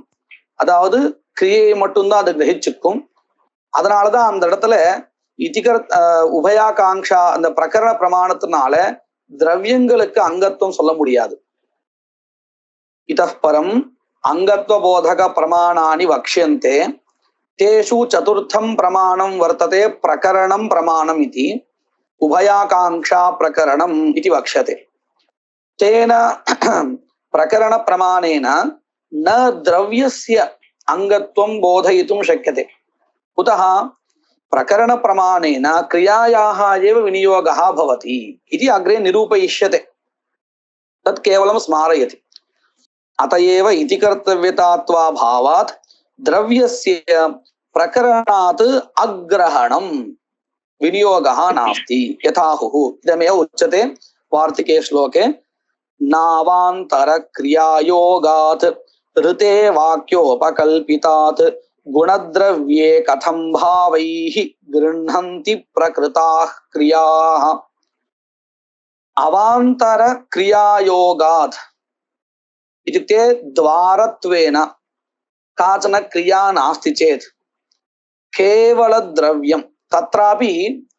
அதாவது கிரியையை மட்டும்தான் அது கிரகிச்சுக்கும். அதனாலதான் அந்த இடத்துல உபயாகாங்ஷா அந்த பிரகரண பிரமாணத்தினால திரவியங்களுக்கு அங்கத்துவம் சொல்ல முடியாது. இதப்பரம் அங்கத்துவ போதக பிரமாணானி வக்ஷ்யந்தே தேஷு சதுர்த்தம் பிரமாணம் வர்த்ததே பிரகரணம் பிரமாணம் இதி உபயாகாங்ஷா பிரகரணம் இதி வக்ஷ்யதே. தேன பிரகரண பிரமாணேன ந திரவியஸ்ய அங்கத்துவம் போதயித்தும் சக்யதே. कुतः प्रकरण प्रमाणेन क्रियायाः एव विनियोगः भवति इति अग्रे निरूपयिष्यते. तत् केवलं स्मारयति. अत एव इति कर्तव्यतात्वाभावात् द्रव्यस्य प्रकरणात् अग्रहणं विनियोगः नास्ति यथाहुः इदमेव उच्यते वार्तिके श्लोके. नावान्तर क्रियायोगात् ऋते वाक्योपकल्पितात् गुणद्रव्ये कथं भावैः गृह्णन्ति प्रकृताः क्रियाः. अवान्तर क्रियायोगात् इत्युक्ते द्वारत्वेन काचन क्रिया नास्ति चेत् केवल द्रव्यं तत्रापि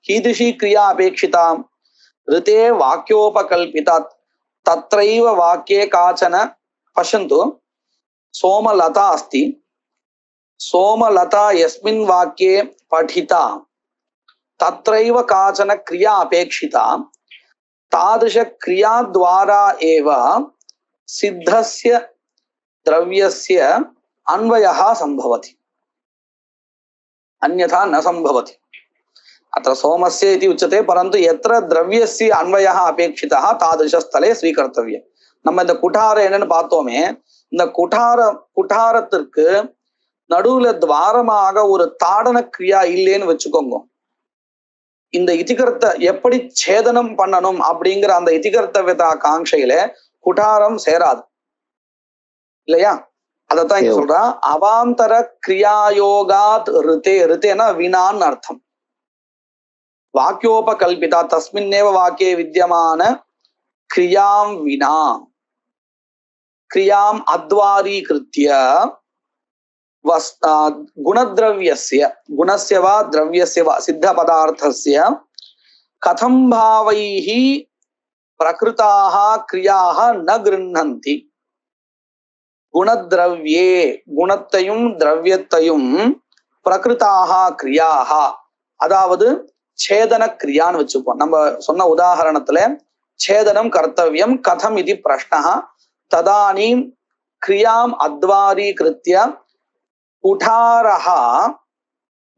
कीदृशी क्रिया अपेक्षिता. ऋते वाक्योपकल्पिता तत्रैव वाक्ये काचन पश्यन्तु सोमलता अस्ति. सोमलता यस्मिन् वाक्ये पठिता तत्रैव काचन क्रिया अपेक्षिता. तादृश क्रिया द्वारा एव सिद्धस्य द्रव्यस्य अन्वयः संभवति, अन्यथा न संभवति. अत्र सोमस्य इति उच्यते, परन्तु यत्र द्रव्यस्य अन्वयः अपेक्षितः तादृश स्थले स्वीकर्तव्यम्. நம்ம இந்த குட்டாரம் என்னன்னு பார்த்தோமே, இந்த குட்டாரத்திற்கு நடுவுல துவாரமாக ஒரு தாடன கிரியா இல்லைன்னு வச்சுக்கோங்க. இந்த இதிகர்த்த எப்படி சேதனம் பண்ணணும் அப்படிங்கிற அந்த இதிகர்த்தவியதா காங்கையில குட்டாரம் சேராது இல்லையா? அதத்தான் இங்க சொல்றான். அவாந்தர கிரியாயோகாத் ரிதே, ரிதேனா வினான்னு அர்த்தம். வாக்கியோபகல்பிதா தஸ்மின்னேவ வாக்கியே வித்யமான கிரியாம் வினா கிரியாம் அத்வாரீகிருத்ய गुणद्रव्यस्य गुणस्य वा द्रव्यस्य वा सिद्ध पदार्थस्य कथं भावैः प्रकृताः क्रियाः न गृह्णन्ति. गुणद्रव्ये गुणत्तयुम द्रव्यत्तयुम प्रकृताः क्रियाः அதாவது சேதன கிரியான்னு வச்சுப்போம். நம்ம சொன்ன உதாரணத்துல சேதனம் கர்த்தவியம் கதம் இது பிரஷ்னः. ததானீம் கிரியாம் அத்வாரீகிருத்ய कुठारः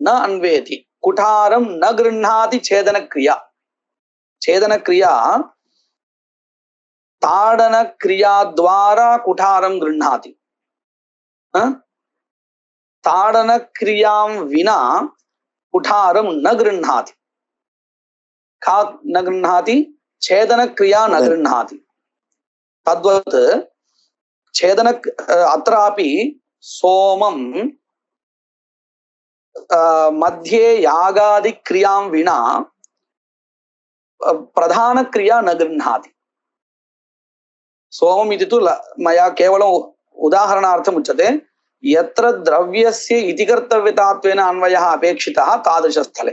न अन्वेति, कुठारं न गृह्णाति छेदन क्रिया. छेदन क्रिया ताडन क्रिया द्वारा कुठारं गृह्णाति. ताडन क्रियां विना कुठारं न गृह्णाति. का न गृह्णाति? छेदन क्रिया न गृह्णाति. तद्वत् छेदन अत्रापि सोमं मध्ये यागादि क्रियां विना प्रधान क्रिया न गृह्णाति. सोमम् इति तु मया केवलं उदाहरणार्थम् उच्यते. यत्र द्रव्यस्य इति कर्तव्यतात्वेन अन्वयः अपेक्षितः तादृशस्थले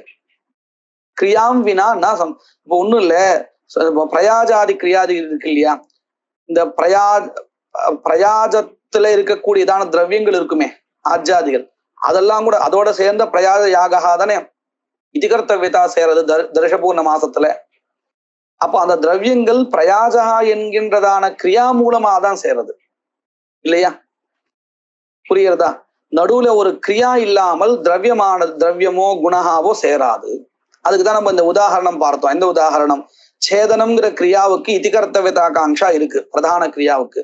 क्रियां विना न இப்போ ஒன்றும் இல்லை, பிரயாஜாதி கிரியாதி இருக்கு இல்லையா? இந்த பிரயாஜத்துல இருக்கக்கூடியதான திரவியங்கள் இருக்குமே ஆஜாதிகள், அதெல்லாம் கூட அதோட சேர்ந்த பிரயாஜ யாகா தானே இதிகர்த்தவியதா சேரது தர்ஷபூர்ண மாசத்துல. அப்போ அந்த திரவியங்கள் பிரயாஜா என்கின்றதான கிரியா மூலமா தான் சேருது இல்லையா? புரியுறதா? நடுவுல ஒரு கிரியா இல்லாமல் திரவியமோ குணகாவோ சேராது. அதுக்குதான் நம்ம இந்த உதாரணம் பார்த்தோம். எந்த உதாரணம்? சேதனம்ங்கிற கிரியாவுக்கு இதிகர்த்தவியதாகாங்ஷா இருக்கு, பிரதான கிரியாவுக்கு.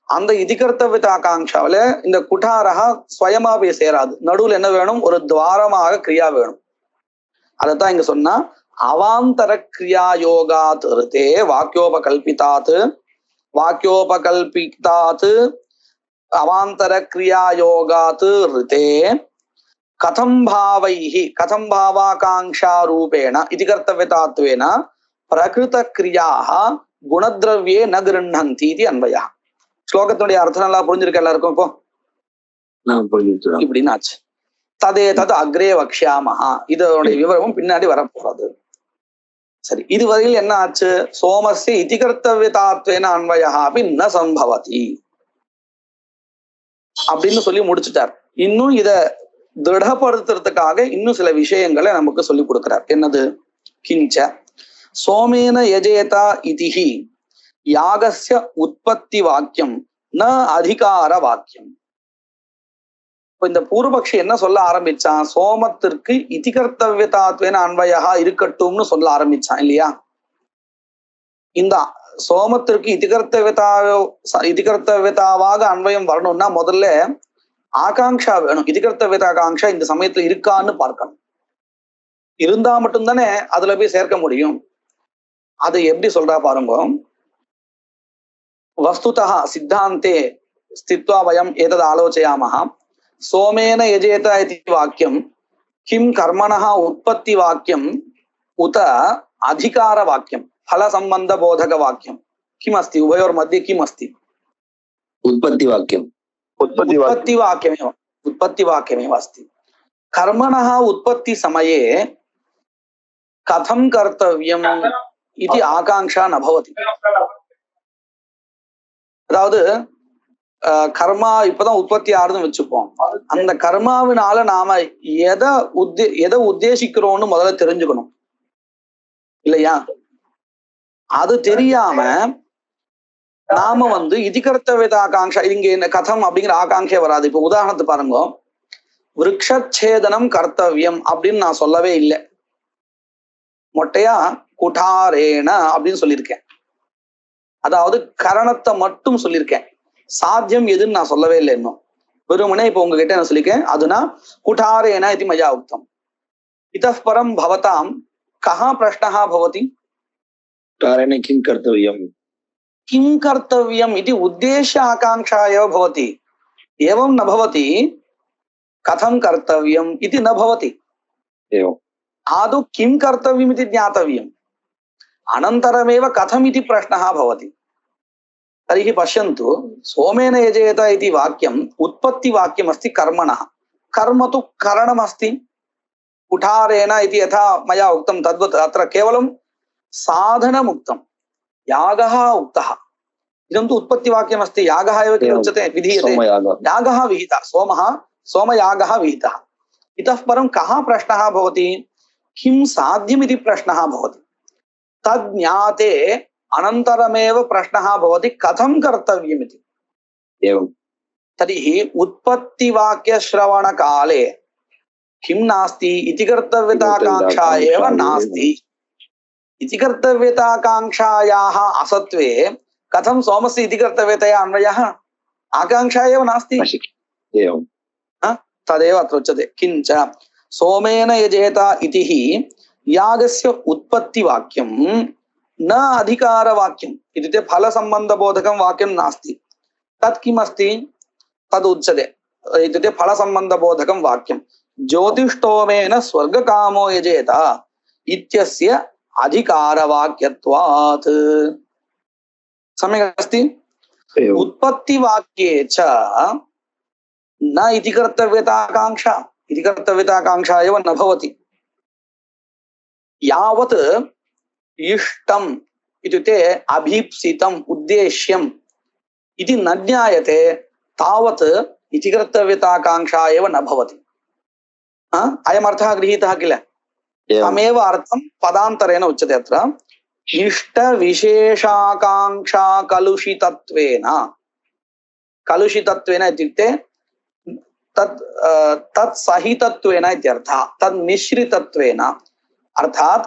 அந்த இதிகர்த்தவியதாகாங்ஷாவில இந்த குட்டாரகா ஸ்வயமா போய் சேராது. நடுவுல என்ன வேணும்? ஒரு துவாரமாக கிரியா வேணும். அதத்தான் இங்க சொன்னா அவாந்தர கிரியா யோகாத் ரிதே வாக்கியோபகல்பிதாத் अवांतर क्रिया योगात् ऋते कथं भावैः कथं भावाकांक्षा रूपेण इति कर्तव्यतात्वेन प्रकृत क्रियाः गुणद्रव्ये न गृह्णन्ति इति अन्वयः. श्लोकत्तुடைய அர்த்தம் எல்லாம் புரிஞ்சிருக்க எல்லாருக்கும்? இப்போ இப்படின்னு ஆச்சு. ததே தது அக்ரே வக்ஷ்யாமஹா, இதனுடைய விவரமும் பின்னாடி வரப்போறது. சரி, இதுவரையில் என்ன ஆச்சு? சோமஸ்ய இதி கர்த்தவ்யதாத்வேன அன்வயஹ அபி ந சம்பவதி அப்படின்னு சொல்லி முடிச்சுட்டார். இன்னும் இத திருடப்படுத்துறதுக்காக இன்னும் சில விஷயங்களை நமக்கு சொல்லி கொடுக்கிறார். என்னது? கிஞ்ச சோமேன யஜேதா இதிஹி யாகஸ்ய உற்பத்தி வாக்கியம் ந அதிகார வாக்கியம். இந்த பூர்வபக்ஷி என்ன சொல்ல ஆரம்பிச்சான்? சோமத்திற்கு இதி கர்த்தவ்யதாத்வேன அன்வயா இருக்கட்டும்னு சொல்ல ஆரம்பிச்சான் இல்லையா? இந்த சோமத்திற்கு இதி கர்த்தவ்யதாவாக அன்வயம் வரணும்னா முதல்ல ஆகாங்ஷா வேணும். இதி கர்த்தவ்யதாகாங்ஷா இந்த சமயத்துல இருக்கான்னு பார்க்கணும். இருந்தா மட்டும்தானே அதுல போய் சேர்க்க முடியும். அதை எப்படி சொல்றா பாருங்க. வஸ்துதா சித்தாந்தே ஸ்தித்வா வயம் ஏதத் ஆலோசயாமஹ. சோமேன யஜேத இதி வாக்கியம் கிம் கர்மணः உற்பத்தி வாக்கியம் உத அதிகார வாக்கியம் फल संबंध बोधक वाक्यम किम अस्ति? उभयोर मध्ये किम अस्ति? उत्पत्ति वाक्यम उत्पत्ति वाक्यमेव अस्ति. कर्मणः उत्पत्ति समये कथं कर्तव्यम इति आकांक्षा न भवति. அதாவது கர்மா இப்பதான் உற்பத்தி ஆறுதுன்னு வச்சுப்போம். அந்த கர்மாவினால நாம எதை உத்தேசிக்கிறோம்னு முதல்ல தெரிஞ்சுக்கணும் இல்லையா? அது தெரியாம நாம இதி கர்த்தவ்யத ஆகாங்ஷா, இங்க என்ன கதம் அப்படிங்கிற ஆகாங்கே வராது. இப்ப உதாரணத்துக்கு பாருங்க, விருக்ஷேதனம் கர்த்தவியம் அப்படின்னு நான் சொல்லவே இல்லை. மொட்டையா குடாரேன அப்படின்னு சொல்லியிருக்கேன். அதாவது கரணத்தை மட்டும் சொல்லியிருக்கேன். சாத்தியம் எதுன்னு நான் சொல்லவே இல்லை இன்னும். வெறுமனே இப்ப உங்ககிட்ட என்ன சொல்லியிருக்கேன்? அதுனா குடாரேன இது மயா உக்தம். इतः परं भवतां कः प्रश्नः भवति? किं कर्तव्यम् इति उद्देश्य आकांक्षा एव भवति. एवं न भवति कथं कर्तव्यम् इति न भवति. आदौ किं कर्तव्यम् इति ज्ञातव्यम्, अनन्तरमेव कथम् इति प्रश्नः भवति. तर्हि पश्यन्तु, सोमेन यजेत इति वाक्यम् उत्पत्तिवाक्यम् अस्ति कर्मणः. कर्म तु करणमस्ति. कुठारेण इति यथा मया उक्तं तद्वत् अत्र केवलं साधनम् उक्तं, यागः उक्तः. इदं तु उत्पत्तिवाक्यमस्ति. यागः एव किल उच्यते? विधीयते. यागः विहितः, सोमयागः विहितः. इतः परं कः प्रश्नः भवति? किं साध्यमिति प्रश्नः भवति. तद् ज्ञाते अनन्तरमेव प्रश्नः भवति कथं कर्तव्यमिति. तर्हि उत्पत्तिवाक्यश्रवणकाले किं नास्ति? इति कर्तव्यताकांक्षा एव नास्ति. इति कर्तव्यताकांक्षायाः असत्वे कथं सोमस्य इति कर्तव्यतया अन्वयः? आकांक्षा एव नास्ति. तदेव अत्र उच्यते. किञ्च सोमेन यजेत इति हि यागस्य उत्पत्तिवाक्यं न अधिकारवाक्यम्. इत्युक्ते फलसम्बन्धबोधकं वाक्यं नास्ति. तत् किम् अस्ति? तदुच्यते. इत्युक्ते फलसम्बन्धबोधकं वाक्यं ज्योतिष्टोमेन स्वर्गकामो यजेत इत्यस्य अधिकारवाक्यत्वात्. सम्यक् अस्ति. उत्पत्तिवाक्ये च न इति कर्तव्यताकांक्षा, इति कर्तव्यताकांक्षा एव न भवति. यावत् इष्टम् इत्युक्ते अभीप्सितम् उद्देश्यम् इति न ज्ञायते तावत् इति कर्तव्यताकांक्षा एव न भवति. अयम् अर्थः गृहीतः किल? तमेव अर्थं पदान्तरेण उच्यते अत्र. इष्टविशेषाकाङ्क्षा कलुषितत्वेन. कलुषितत्वेन इत्युक्ते तत्सहितत्वेन इत्यर्थः. तन्मिश्रितत्वेन अर्थात्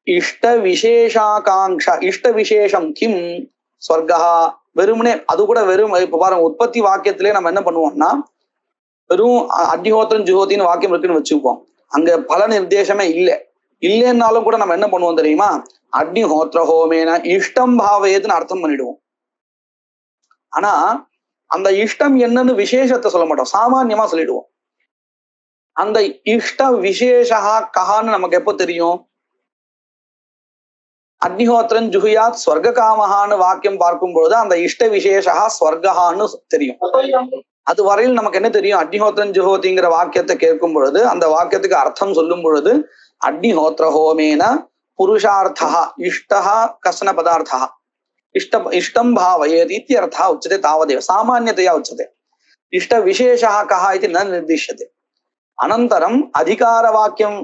इष्टविशेषाकाङ्क्षा. इष्टविशेषं किं? स्वर्गः. வெறுமனே அது கூட வெறும் இப்ப பாருங்க, உற்பத்தி வாக்கியத்திலே நம்ம என்ன பண்ணுவோம்னா, வெறும் அக்னிஹோத்திரம் ஜுஹோத்தின்னு வாக்கியம் இருக்குன்னு வச்சுப்போம். அங்க பல நிர்தேசமே இல்லைன்னாலும் கூட நம்ம என்ன பண்ணுவோம் தெரியுமா? அக்னிஹோத்திர ஹோமேன இஷ்டம் பாவயேதுன்னு அர்த்தம் பண்ணிடுவோம். ஆனா அந்த இஷ்டம் என்னன்னு விசேஷத்தை சொல்ல மாட்டோம், சாமான்யமா சொல்லிடுவோம். அந்த இஷ்ட விசேஷா கஹான்னு நமக்கு எப்போ தெரியும்? அக்னிஹோத்திரன் ஜுஹியாத் ஸ்வர்காமஹான்னு வாக்கியம் பார்க்கும் பொழுது அந்த இஷ்ட விசேஷா ஸ்வர்கான்னு தெரியும். அது வரையில் நமக்கு என்ன தெரியும்? அக்னிஹோத்திரன் ஜுஹோதிங்கிற வாக்கியத்தை கேட்கும் பொழுது அந்த வாக்கியத்துக்கு அர்த்தம் சொல்லும் பொழுது அக்னிஹோத்திர ஹோமேன புருஷார்த்தா இஷ்டா கசன பதார்த்தா இஷ்டம் பாவயேதி இत्यर्थः उच्यते तावदेव सामान्यतया उच्यते. इष्ट विशेषः कः इति न निर्दिश्यते. अनन्तरम् अधिकारवाक्यं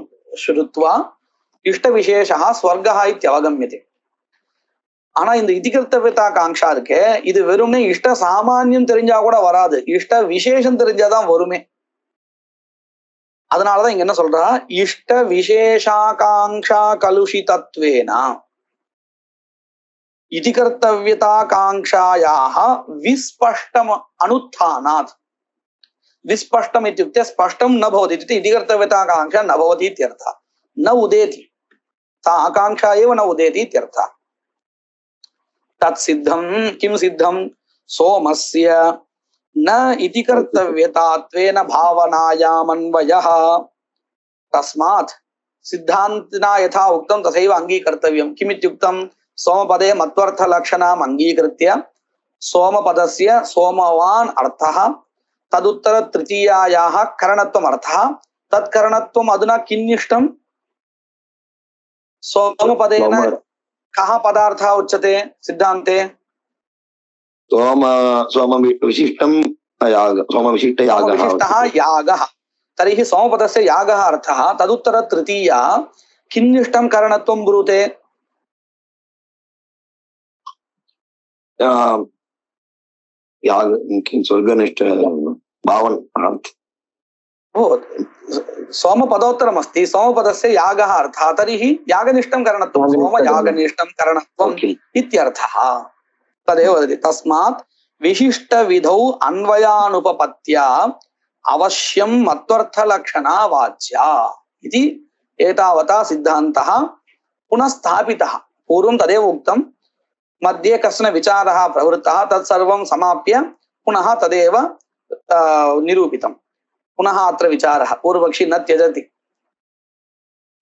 श्रुत्वा इष्ट विशेषः स्वर्गः इत्यवगम्यते. ஆனா இந்த இதிகர்த்தவியதா காங்ஷா இருக்கே, இது வெறும்னே இஷ்ட சாமானியம் தெரிஞ்சா கூட வராது, இஷ்ட விசேஷம் தெரிஞ்சாதான் வருமே. அதனாலதான் இங்க என்ன சொல்றா, இஷ்ட விசேஷாகாங்ஷா கலுஷிதத்வேனா इतिकर्तव्यताकांक्षायाः विस्पष्टम अनुत्थानात्. विस्पष्टम इत्युक्ते स्पष्टं न भवति इत्युक्ते इतिकर्तव्यताकांक्षा न भवति इत्यर्थः. न उदेति, सा आकांक्षा एव न उदेति इत्यर्थः. तत्सिद्धं किं सिद्धं? सोमस्य न इतिकर्तव्यतात्वेन भावनायामन्वयः. तस्मात् सिद्धान्तिना यथा उक्तं तथैव अङ्गीकर्तव्यं. किमित्युक्तं? सोमपदे मत्वर्थ लक्षणाम् अंगीकृत्य सोमपदस्य सोमवान् अर्थः तदुत्तर तृतीयायाः करणत्वम् अर्थः. तत्करणत्वम् अधुना किन्निष्टं? सोमपदेन कः पदार्थः उच्यते सिद्धान्ते? सोमविशिष्टं सोमविशिष्टः यागः. तर्हि सोमपदस्य यागः अर्थः. तदुत्तर तृतीया किन्निष्टं करणत्वं ब्रूते? स्वर्गनिष्ठ भावन. सोमपदोत्तरम् अस्ति, सोमपदस्य यागः अर्थः. तर्हि यागनिष्ठं करणत्वं, सोम यागनिष्ठं करणत्वम् इत्यर्थः. तदेव वदति. तस्मात् विशिष्टविधौ अन्वयानुपपत्त्या अवश्यं मत्वर्थलक्षणा वाच्या इति एतावता सिद्धान्तः पुनः स्थापितः. पूर्वं तदेव उक्तं, मध्ये कश्चन विचारः प्रवृत्तः, तत्सर्वं समाप्य पुनः तदेव निरूपितं. पुनः अत्र विचारः पूर्वपक्षी न त्यजति.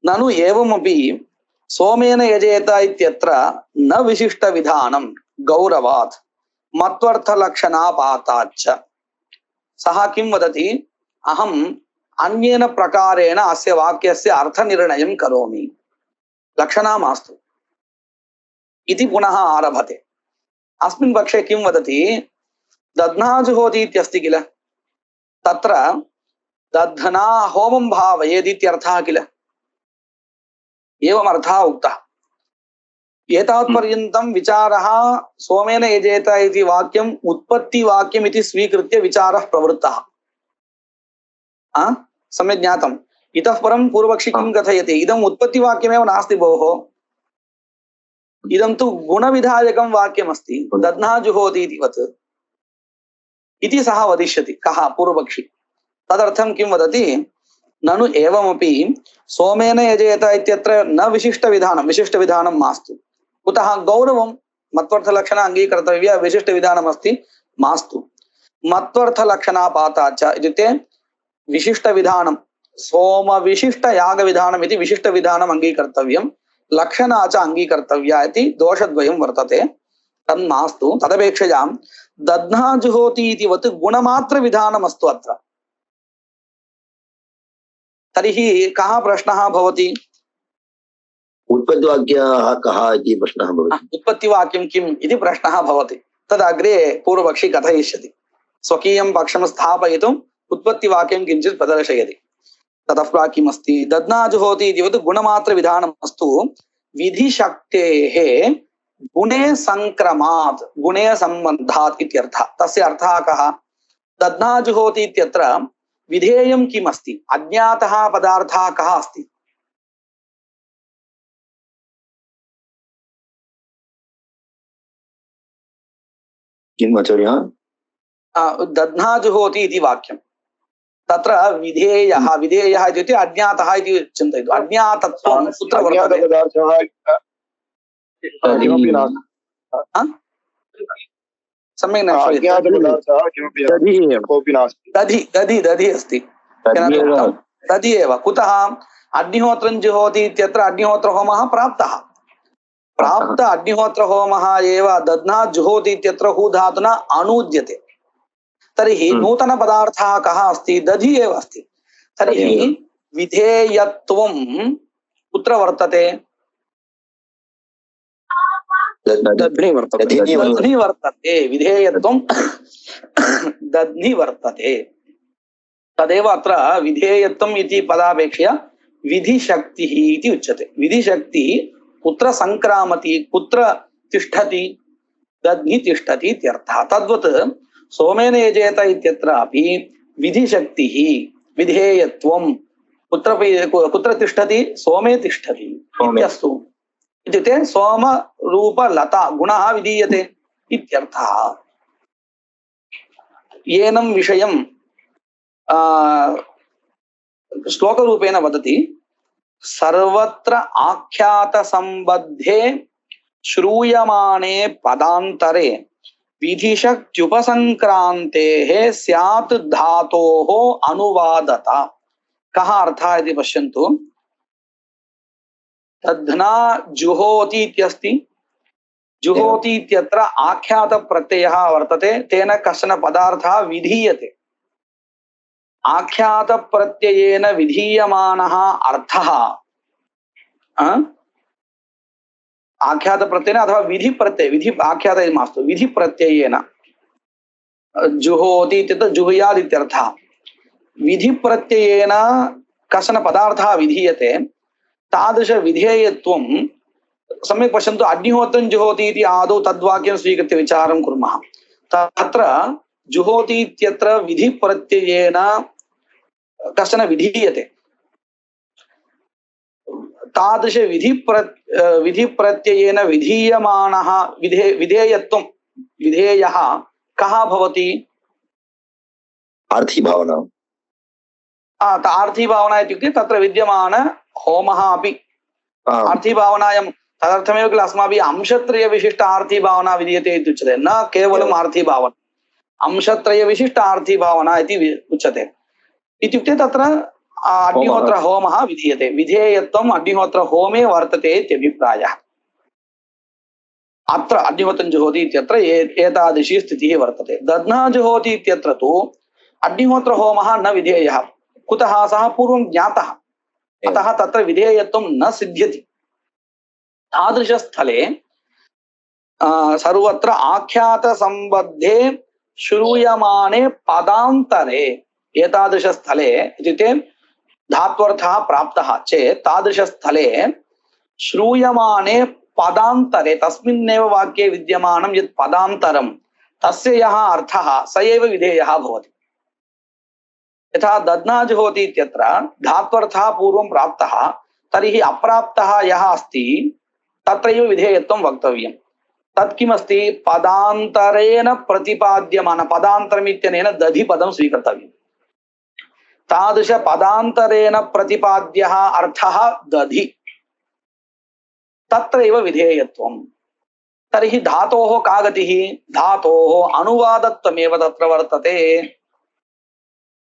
ननु एवमपि सोमेन यजेत इत्यत्र न विशिष्टविधानं गौरवात् मत्वर्थलक्षणापाताच्च. सः किं वदति? अहम् अन्येन प्रकारेण अस्य वाक्यस्य अर्थनिर्णयं करोमि, लक्षणा मास्तु इति पुनः आरभते. अस्मिन् पक्षे किं वदति? दध्नाजुहोति इत्यस्ति किल, तत्र दध्ना होमं भावयेत् इत्यर्थः किल, एवम् अर्थः उक्तः. एतावत्पर्यन्तं विचारः सोमेन यजेत इति वाक्यम् उत्पत्तिवाक्यम् इति स्वीकृत्य विचारः प्रवृत्तः. सम्यक् ज्ञातम्. इतः परं पूर्वपक्षी किं कथयति? इदम् उत्पत्तिवाक्यमेव नास्ति भोः, इदं तु गुणविधायकं वाक्यमस्ति, दध्ना जुहोति इतिवत् इति सः वदिष्यति. कः? पूर्वपक्षी. तदर्थं किं वदति? ननु एवमपि सोमेन यजेत इत्यत्र न विशिष्टविधानं, विशिष्टविधानं मास्तु. कुतः? गौरवं मत्वर्थलक्षण अङ्गीकर्तव्य, विशिष्टविधानमस्ति मास्तु. मत्वर्थलक्षणापाताच्च इत्युक्ते विशिष्टविधानं, सोमविशिष्टयागविधानम् इति विशिष्टविधानम् अङ्गीकर्तव्यं, लक्षणा च अंगीकर्तव्या इति दोषद्वयं वर्तते. तन्मास्तु. तदपेक्षया दध्ना जुहोति इतिवत् गुणमात्र विधानमस्तु अत्र. तर्हि कः प्रश्नः भवति? उत्पत्तिवाक्यः कः इति प्रश्नः भवति. उत्पत्तिवाक्यं किम् इति प्रश्नः भवति. तदग्रे पूर्वपक्षी कथयिष्यति. स्वकीयं पक्षं स्थापयितुम् उत्पत्तिवाक्यं किञ्चित् प्रदर्शयति. ततः किमस्ति? दध्ना जुहोति इतिवत् गुणमात्र विधानमस्तु विधिशक्तेः गुणे संक्रमात्, गुणे संबन्धात् इत्यर्थः. तस्य अर्थः कः? दध्ना जुहोति इत्यत्र विधेयं किम् अस्ति? अज्ञातः पदार्थः कः अस्ति? किम् आचार्य? दध्ना जुहोति इति वाक्यं, तत्र विधेयः, विधेयः इत्युक्ते अज्ञातः इति चिन्तयतु. अज्ञातत्वं कुत्र वर्तते? सम्यक् न श्रूयते. दधि अस्ति, दधि एव. कुतः? अग्निहोत्रं जुहोति इत्यत्र अग्निहोत्रहोमः प्राप्तः, प्राप्त अग्निहोत्र होमः एव दध्ना जुहोति इत्यत्र हू धातुना अनूद्यते तर्हि नूतन पदार्थः कः अस्ति दधि एव अस्ति तर्हि विधेयत्वं कुत्र वर्तते दध्नि वर्तते विधेयत्वं दध्नि वर्तते तदेव अत्र विधेयत्वम् इति पदापेक्षया विधिशक्तिः इति उच्यते विधिशक्तिः कुत्र संक्रामति कुत्र तिष्ठति दध्नि तिष्ठति इत्यर्थः तद्वत् सोमेन यजेत इत्यत्रापि विधिशक्तिः विधेयत्वं कुत्र तिष्ठति सोमे तिष्ठति इत्यस्तु इत्युक्ते सोम रूप लता गुणः विधीयते इत्यर्थः एनं विषयं श्लोकरूपेण वदति सर्वत्र आख्यात संबद्धे श्रूयमाणे पदान्तरे विधिशक्त्युपसंक्रान्तेः स्यात् धातोः अनुवादता कः अर्थः इति पश्यन्तु दध्ना जुहोति इत्यस्ति जुहोति इत्यत्र आख्यात प्रत्ययः वर्तते तेन कश्चन पदार्थः विधीयते आख्यात प्रत्ययेन विधीयमानः अर्थः आख्यात प्रत्ययेन अथवा विधि प्रत्यय विधि आख्यात मास्तु विधि प्रत्ययेन जुहोति इत्यत्र जुहुयात् इत्यर्थः विधि प्रत्ययेन कश्चन पदार्थः विधीयते तादृश विधेयत्वं सम्यक् पश्यन्तु अग्निहोत्रं जुहोति इति आदौ तद्वाक्यं स्वीकृत्य विचारं कुर्मः तत्र जुहोति इत्यत्र विधि प्रत्ययेन कश्चन विधीयते तादृश विधि प्रत्ययेन विधीयमानः विधेयत्वं विधेयः कः भवति आर्थी भावना आर्थी भावना इत्युक्ते तत्र विद्यमान होमः अपि आर्थी भावनायां तदर्थमेव किल अस्माभिः अंशत्रय विशिष्ट आर्थी भावना विधीयते इति उच्यते न केवलम् आर्थी भावना अंशत्रय विशिष्ट आर्थी भावना इति उच्यते इत्युक्ते तत्र अग्निहोत्र होमः विधीयते विधेयत्वम् अग्निहोत्र होमे वर्तते इत्यभिप्रायः अत्र अग्निहोत्रं जुहोति इत्यत्र एतादृशी स्थितिः वर्तते दध्ना जुहोति इत्यत्र तु अग्निहोत्र होमः न विधेयः कुतः सः पूर्वं ज्ञातः अतः तत्र विधेयत्वं न सिद्ध्यति तादृशस्थले सर्वत्र आख्यात संबद्धे श्रूयमाणे पदान्तरे एतादृशस्थले इत्युक्ते धात्वर्थः प्राप्तः चेत् तादृशस्थले श्रूयमाणे पदान्तरे तस्मिन्नेव वाक्ये विद्यमानं यत् पदान्तरं तस्य यः अर्थः स एव विधेयः भवति यथा दध्ना जुहोति इत्यत्र धात्वर्थः पूर्वं प्राप्तः तर्हि अप्राप्तः यः अस्ति तत्रैव विधेयत्वं वक्तव्यं तत् किमस्ति पदान्तरेण प्रतिपाद्यमान पदान्तरमित्यनेन दधि पदं स्वीकर्तव्यं तादृश पदान्तरेण प्रतिपाद्यः अर्थः दधि तत्रैव विधेयत्वं तर्हि धातोः का गतिः धातोः अनुवादत्वमेव तत्र वर्तते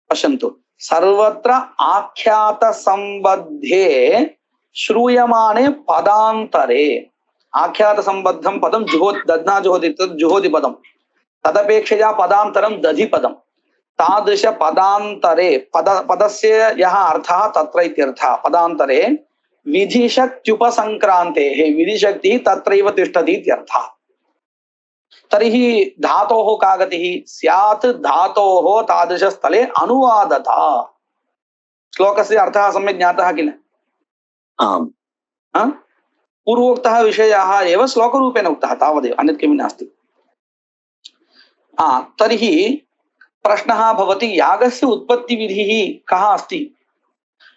पश्यन्तु सर्वत्र आख्यात संबद्धे श्रूयमाणे पदान्तरे आख्यात संबद्धं पदं दध्ना जुहोति जुहोति पदं तदपेक्षया पदान्तरं दधि पदं तादृश पदान्तरे पदस्य यः अर्थः तत्र इत्यर्थः पदान्तरे विधिशक्त्युपसंक्रान्तेः विधिशक्तिः तत्रैव तिष्ठति इत्यर्थः तर्हि धातोः का गतिः स्यात् धातोः तादृशस्थले अनुवादता श्लोकस्य अर्थः सम्यक् ज्ञातः किल आम् पूर्वोक्तः विषयः एव श्लोकरूपेण उक्तः तावदेव अन्यत् किमपि नास्ति तर्हि प्रश्नः भवति यागस्य उत्पत्तिविधिः कः अस्ति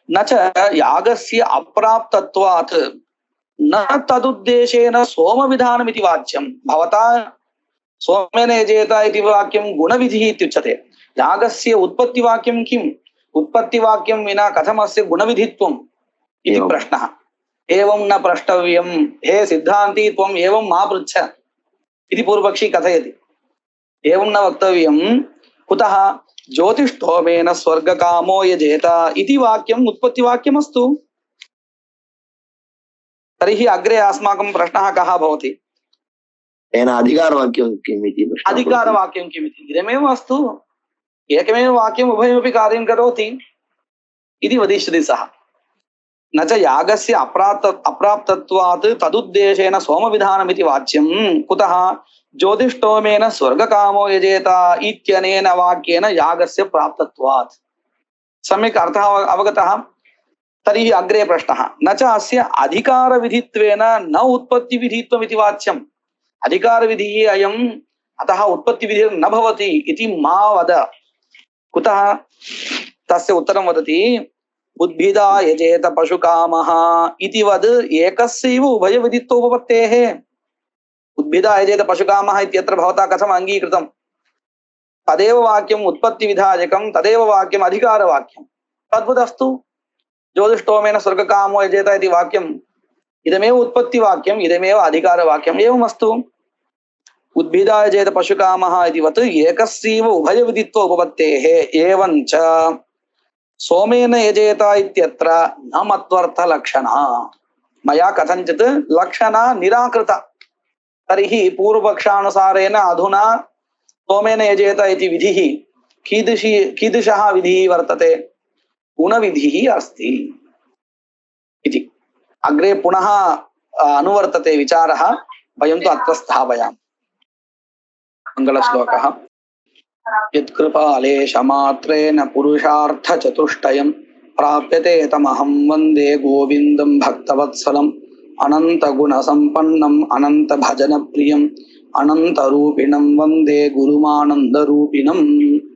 न च यागस्य अप्राप्तत्वात् न तदुद्देशेन सोमविधानमिति वाच्यं भवता सोमेन यजेत इति वाक्यं गुणविधिः इत्युच्यते यागस्य उत्पत्तिवाक्यं किम् उत्पत्तिवाक्यं विना कथमस्य गुणविधित्वम् इति प्रश्नः एवं न प्रष्टव्यं हे सिद्धान्ती त्वम् एवं मा पृच्छ इति पूर्वपक्षी कथयति एवं न वक्तव्यं कुतः ज्योतिष्ठोमेन स्वर्गकामो यजेत इति वाक्यम् उत्पत्तिवाक्यमस्तु तर्हि अग्रे अस्माकं प्रश्नः कः भवति? तेन अधिकारवाक्यं किम् इति प्रश्नः। अधिकारवाक्यं किमिति? इदमेव अस्तु, एकमेव वाक्यम् उभयमपि कार्यं करोति इति वदिष्यति सः। न च यागस्य अप्राप्तत्वात् तदुद्देशेन सोमविधानमिति वाच्यं। कुतः? ज्योतिष्टोमेन स्वर्गकामो यजेत इत्यनेन वाक्येन यागस्य प्राप्तत्वात्। सम्यक् अर्थः अवगतः? तर्हि अग्रे प्रश्नः, न च अस्य अधिकारविधित्वेन न उत्पत्तिविधित्वमिति वाच्यम्। अधिकारविधिः अयम्, अतः उत्पत्तिविधिर्न भवति इति मा वद। कुतः? तस्य उत्तरं वदति, उद्भिदा यजेत पशुकामः इति वद् एकस्यैव उभयविधित्वोपपत्तेः। उद्भिदा यजेत पशुकामः इत्यत्र भवता कथम् अङ्गीकृतं? तदेव वाक्यम् उत्पत्तिविधायकं, तदेव वाक्यम् अधिकारवाक्यं। तद्वदस्तु। ज्योतिष्टोमेन स्वर्गकामो यजेत इति वाक्यम् इदमेव उत्पत्तिवाक्यम्, इदमेव अधिकारवाक्यम्। एवमस्तु। उद्भिदा यजेत पशुकामः इति वत् एकस्यैव उभयविधित्वोपपत्तेः। एवञ्च सोमेन यजेत इत्यत्र न मत्वर्थलक्षणा। मया कथञ्चित् लक्षणा निराकृता। तर्हि पूर्वपक्षानुसारेण अधुना सोमेन यजेत इति विधिः कीदृशः विधिः वर्तते? गुणविधिः अस्ति इति। अग्रे पुनः अनुवर्तते विचारः, वयं तु अत्र स्थापयामः। मङ्गलश्लोकः। यत्कृपालेशमात्रेण पुरुषार्थचतुष्टयं प्राप्यते तमहं वन्दे गोविन्दं भक्तवत्सलम् अनन्तगुणसम्पन्नम् अनन्तभजनप्रियम् अनन्तरूपिणं वन्दे गुरुमानन्दरूपिणम्।